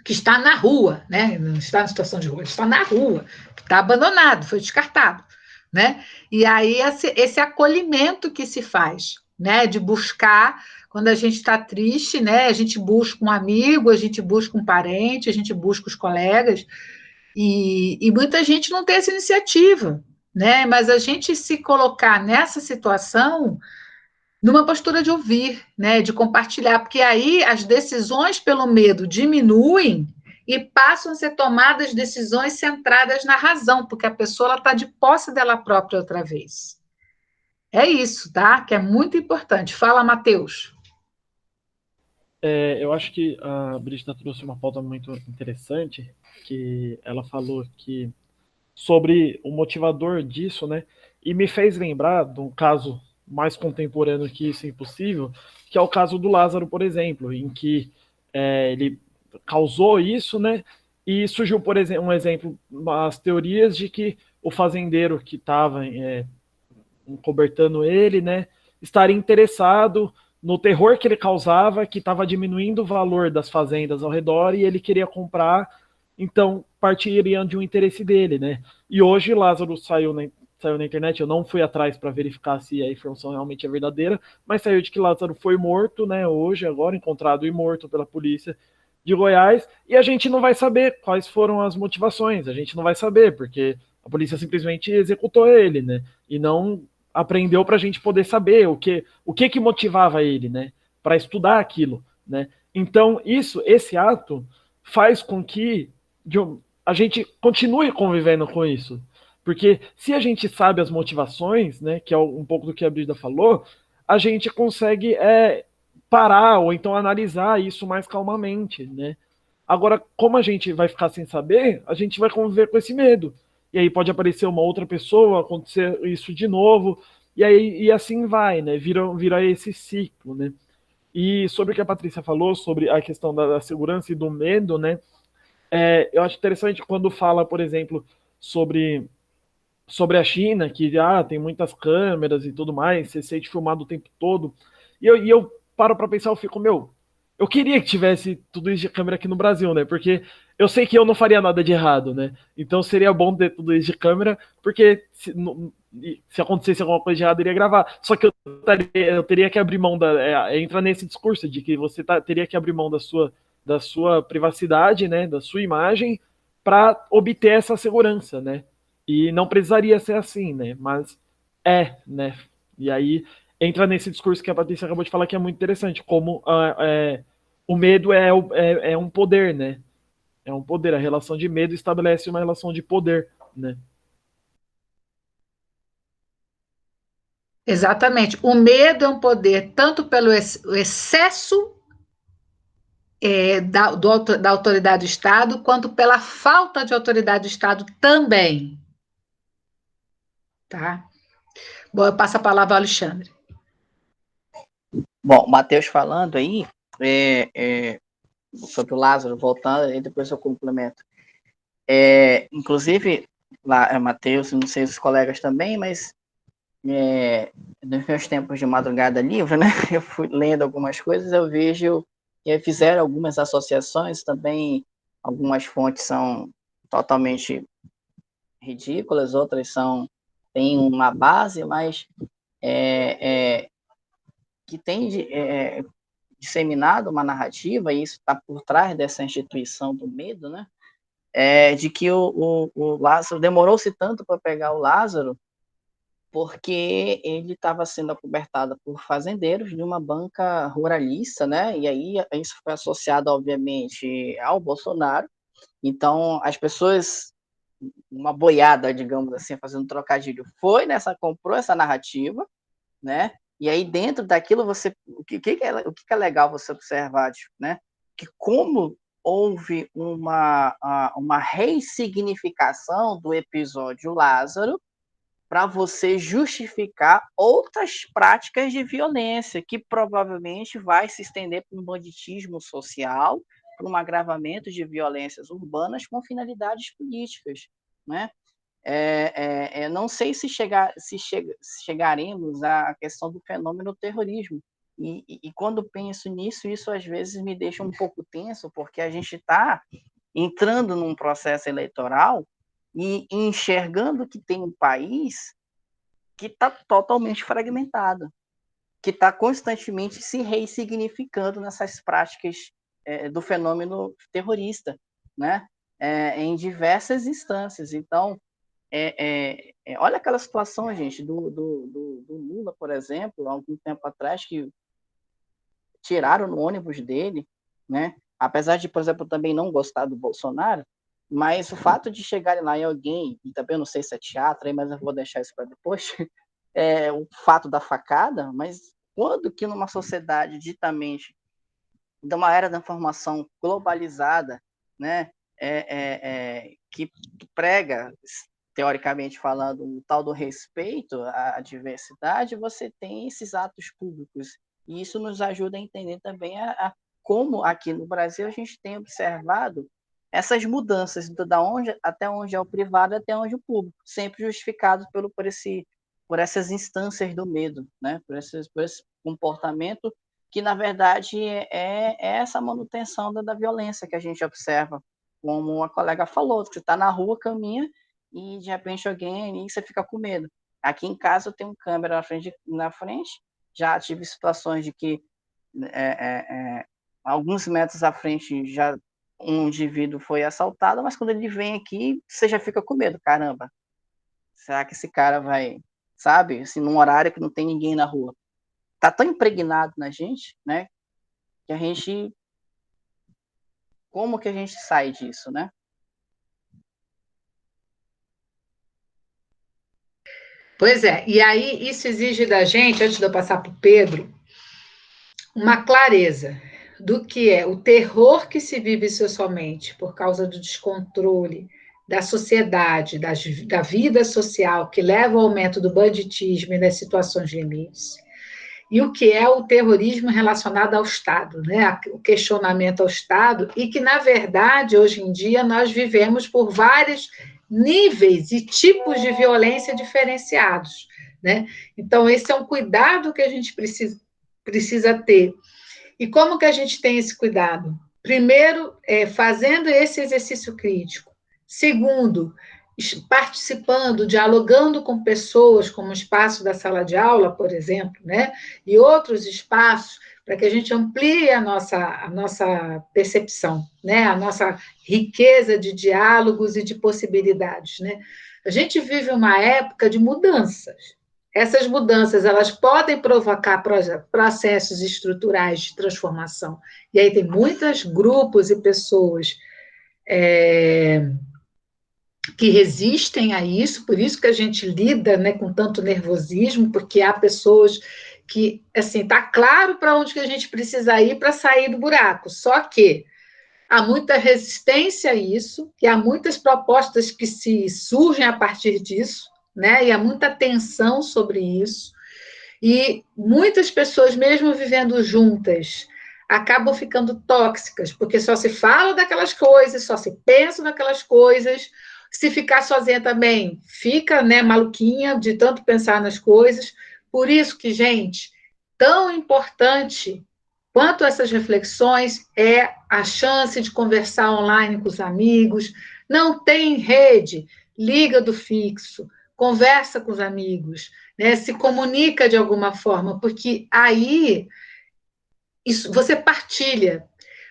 Que está na rua, né? Não está na situação de rua, está na rua, está abandonado, foi descartado, né? E aí esse acolhimento que se faz, né? De buscar, quando a gente está triste, né? A gente busca um amigo, a gente busca um parente, a gente busca os colegas, e muita gente não tem essa iniciativa, né? Mas a gente se colocar nessa situação numa postura de ouvir, né, de compartilhar, porque aí as decisões pelo medo diminuem e passam a ser tomadas decisões centradas na razão, porque a pessoa está de posse dela própria outra vez. É isso, tá? Que é muito importante. Fala, Matheus. Eu acho que a Brígida trouxe uma pauta muito interessante, que ela falou que sobre o motivador disso, né? E me fez lembrar de um caso mais contemporâneo que isso é impossível, que é o caso do Lázaro, por exemplo, em que ele causou isso, né? E surgiu, por exemplo, um exemplo, as teorias de que o fazendeiro que estava encobertando ele, né, estaria interessado no terror que ele causava, que estava diminuindo o valor das fazendas ao redor e ele queria comprar, então partiriam de um interesse dele, né? E hoje Lázaro saiu na internet, eu não fui atrás para verificar se a informação realmente é verdadeira, mas saiu de que Lázaro foi morto, né, hoje, agora, encontrado e morto pela polícia de Goiás, e a gente não vai saber quais foram as motivações, a gente não vai saber, porque a polícia simplesmente executou ele, né, e não aprendeu para a gente poder saber o que motivava ele, né, para estudar aquilo, né. Então, esse ato faz com que a gente continue convivendo com isso. Porque se a gente sabe as motivações, né, que é um pouco do que a Brígida falou, a gente consegue parar ou então analisar isso mais calmamente, né? Agora, como a gente vai ficar sem saber, a gente vai conviver com esse medo. E aí pode aparecer uma outra pessoa, acontecer isso de novo, e assim vai, né? Vira esse ciclo, né? E sobre o que a Patrícia falou, sobre a questão da segurança e do medo, né? Eu acho interessante quando fala, por exemplo, sobre a China, que tem muitas câmeras e tudo mais, você sente filmado o tempo todo. E eu paro para pensar, eu fico, eu queria que tivesse tudo isso de câmera aqui no Brasil, né? Porque eu sei que eu não faria nada de errado, né? Então seria bom ter tudo isso de câmera, porque se acontecesse alguma coisa de errado, eu iria gravar. Só que eu teria que abrir mão entra nesse discurso de que você teria que abrir mão da sua privacidade, né? Da sua imagem, para obter essa segurança, né? E não precisaria ser assim, né? Mas né? E aí entra nesse discurso que a Patrícia acabou de falar, que é muito interessante, como o medo é um poder, né? É um poder. A relação de medo estabelece uma relação de poder, né? Exatamente. O medo é um poder tanto pelo excesso da autoridade do Estado, quanto pela falta de autoridade do Estado também. Tá? Bom, eu passo a palavra ao Alexandre. Bom, Mateus falando aí sobre o Lázaro, voltando, e depois eu complemento. Inclusive, lá, Mateus, não sei os colegas também, mas nos meus tempos de madrugada livre, né, eu fui lendo algumas coisas, eu vejo que fizeram algumas associações também, algumas fontes são totalmente ridículas, outras têm uma base, mas que tem disseminado uma narrativa, e isso está por trás dessa instituição do medo, né, de que o Lázaro, demorou-se tanto para pegar o Lázaro, porque ele estava sendo acobertado por fazendeiros de uma banca ruralista, né? E aí isso foi associado, obviamente, ao Bolsonaro. Então, as pessoas, uma boiada, digamos assim, fazendo trocadilho, comprou essa narrativa, né? E aí, dentro daquilo, o que é legal você observar, né? Que como houve uma ressignificação do episódio Lázaro, para você justificar outras práticas de violência, que provavelmente vai se estender para um banditismo social, para um agravamento de violências urbanas com finalidades políticas, né? Não sei se chegaremos à questão do fenômeno terrorismo, e quando penso nisso, isso às vezes me deixa um pouco tenso, porque a gente está entrando num processo eleitoral e enxergando que tem um país que está totalmente fragmentado, que está constantemente se ressignificando nessas práticas do fenômeno terrorista, né? Em diversas instâncias. Então, olha aquela situação, gente, do Lula, por exemplo, há algum tempo atrás, que tiraram no ônibus dele, né? Apesar de, por exemplo, também não gostar do Bolsonaro, mas o fato de chegarem lá em alguém, e também eu não sei se é teatro, mas eu vou deixar isso para depois, o fato da facada, mas quando que numa sociedade ditamente, de uma era da informação globalizada, né, que prega, teoricamente falando, o tal do respeito à diversidade, você tem esses atos públicos, e isso nos ajuda a entender também como aqui no Brasil a gente tem observado essas mudanças até onde é o privado, até onde é o público, sempre justificado por essas instâncias do medo, né? por esse comportamento que, na verdade, é essa manutenção da violência que a gente observa, como a colega falou, você está na rua, caminha, e de repente alguém, e você fica com medo. Aqui em casa eu tenho câmera na frente, já tive situações de que alguns metros à frente já um indivíduo foi assaltado, mas quando ele vem aqui, você já fica com medo, caramba, será que esse cara vai, sabe, assim, num horário que não tem ninguém na rua? Tá tão impregnado na gente, né, que a gente, como que a gente sai disso, né? Pois é, e aí isso exige da gente, antes de eu passar para o Pedro, uma clareza do que é o terror que se vive socialmente por causa do descontrole da sociedade, da vida social, que leva ao aumento do banditismo e das situações limites, e o que é o terrorismo relacionado ao Estado, né? O questionamento ao Estado, e que, na verdade, hoje em dia, nós vivemos por vários níveis e tipos de violência diferenciados, né? Então, esse é um cuidado que a gente precisa ter. E como que a gente tem esse cuidado? Primeiro, fazendo esse exercício crítico. Segundo, participando, dialogando com pessoas, como o espaço da sala de aula, por exemplo, né? E outros espaços, para que a gente amplie a nossa percepção, né? A nossa riqueza de diálogos e de possibilidades, né? A gente vive uma época de mudanças. Essas mudanças, elas podem provocar processos estruturais de transformação. E aí tem muitos grupos e pessoas que resistem a isso, por isso que a gente lida, né, com tanto nervosismo, porque há pessoas que, assim, está claro para onde que a gente precisa ir para sair do buraco, só que há muita resistência a isso, e há muitas propostas que se surgem a partir disso, né, e há muita tensão sobre isso, E muitas pessoas, mesmo vivendo juntas, acabam ficando tóxicas, porque só se fala daquelas coisas, só se pensa naquelas coisas. Se ficar sozinha também, fica, né, maluquinha de tanto pensar nas coisas. Por isso que, gente, tão importante quanto essas reflexões é a chance de conversar online com os amigos. Não tem rede, liga do fixo, conversa com os amigos, né, se comunica de alguma forma, porque aí isso, você partilha,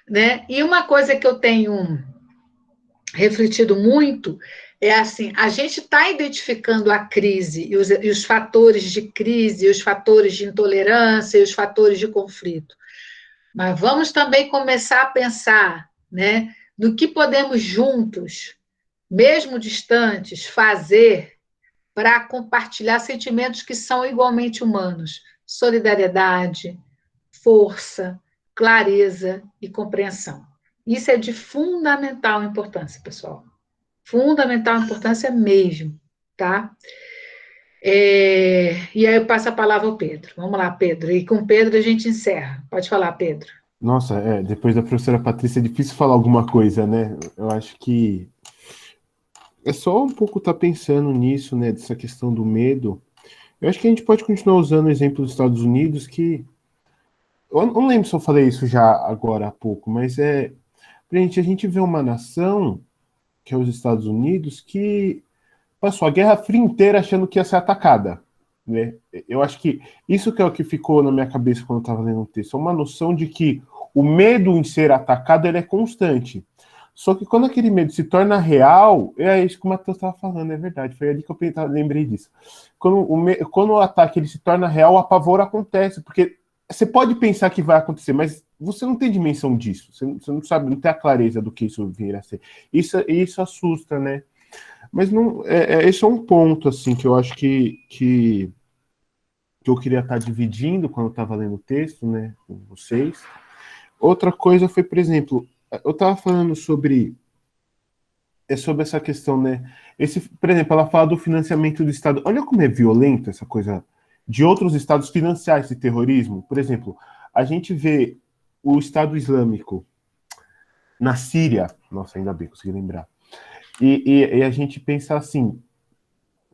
né? E uma coisa que eu tenho refletido muito é assim, a gente está identificando a crise e os fatores de crise, os fatores de intolerância e os fatores de conflito. Mas vamos também começar a pensar, né, no que podemos juntos, mesmo distantes, fazer para compartilhar sentimentos que são igualmente humanos: solidariedade, força, clareza e compreensão. Isso é de fundamental importância, pessoal. Fundamental importância mesmo, tá? E aí eu passo a palavra ao Pedro. Vamos lá, Pedro. E com o Pedro a gente encerra. Pode falar, Pedro. Nossa, depois da professora Patrícia é difícil falar alguma coisa, né? Eu acho que é só um pouco estar pensando nisso, né? Dessa questão do medo. Eu acho que a gente pode continuar usando o exemplo dos Estados Unidos, que eu não lembro se eu falei isso já agora há pouco, mas a gente vê uma nação, que é os Estados Unidos, que passou a Guerra Fria inteira achando que ia ser atacada, né? Eu acho que isso que é o que ficou na minha cabeça quando eu estava lendo o texto, é uma noção de que o medo em ser atacado ele é constante. Só que quando aquele medo se torna real, é isso que o Matheus estava falando, é verdade, foi ali que eu lembrei disso. Quando o ataque ele se torna real, o apavor acontece, porque você pode pensar que vai acontecer, mas você não tem dimensão disso, você não sabe, não tem a clareza do que isso virá a ser. Isso assusta, né? Mas não, esse é um ponto assim que eu acho que eu queria estar dividindo quando eu estava lendo o texto, né, com vocês. Outra coisa foi, por exemplo, eu estava falando sobre essa questão, né? Por exemplo, ela fala do financiamento do Estado. Olha como é violenta essa coisa de outros estados financiar esse terrorismo. Por exemplo, a gente vê o Estado Islâmico na Síria. Nossa, ainda bem, consegui lembrar. E a gente pensa assim,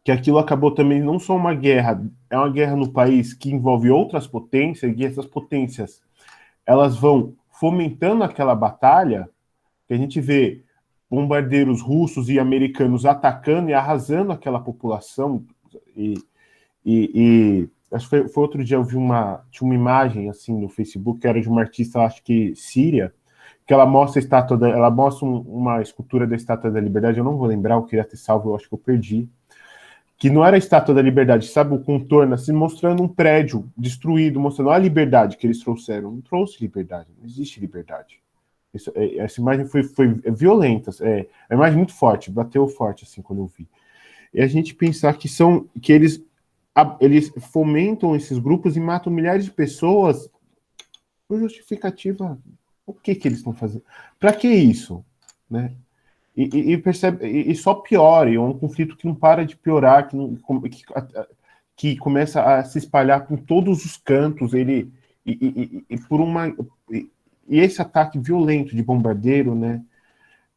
que aquilo acabou também não só uma guerra, é uma guerra no país que envolve outras potências, e essas potências, elas vão fomentando aquela batalha, que a gente vê bombardeiros russos e americanos atacando e arrasando aquela população, acho que foi outro dia eu vi tinha uma imagem assim no Facebook, que era de uma artista, acho que síria, que ela mostra ela mostra uma escultura da Estátua da Liberdade, eu não vou lembrar, eu queria ter salvo, eu acho que eu perdi, que não era a Estátua da Liberdade, sabe, o contorno, assim, mostrando um prédio destruído, mostrando a liberdade que eles trouxeram. Não trouxe liberdade, não existe liberdade. Essa imagem foi violenta, é uma imagem muito forte, bateu forte, assim, quando eu vi. E a gente pensar que eles fomentam esses grupos e matam milhares de pessoas por justificativa. O que eles estão fazendo? Para que isso? Né? E só piora, é um conflito que não para de piorar, que começa a se espalhar por todos os cantos, e esse ataque violento de bombardeiro, né?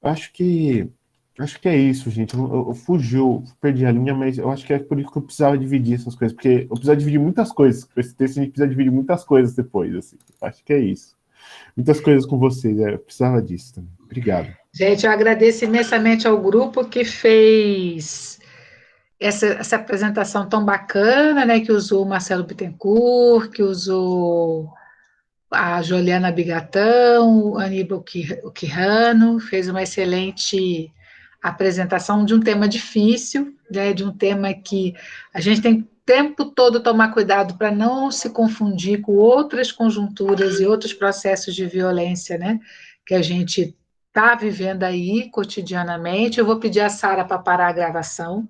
Acho que é isso, gente. Eu perdi a linha, mas eu acho que é por isso que eu precisava dividir essas coisas, porque eu precisava dividir muitas coisas. Com esse texto a gente precisa dividir muitas coisas depois, assim. Acho que é isso. Muitas coisas com vocês, eu precisava disso também. Obrigado. Gente, eu agradeço imensamente ao grupo que fez essa apresentação tão bacana, né? Que usou o Marcelo Bittencourt, que usou a Juliana Bigatão, o Aníbal Quirrano, fez uma excelente apresentação de um tema difícil, né, de um tema que a gente tem o tempo todo tomar cuidado para não se confundir com outras conjunturas e outros processos de violência, né, que a gente está vivendo aí cotidianamente. Eu vou pedir a Sara para parar a gravação.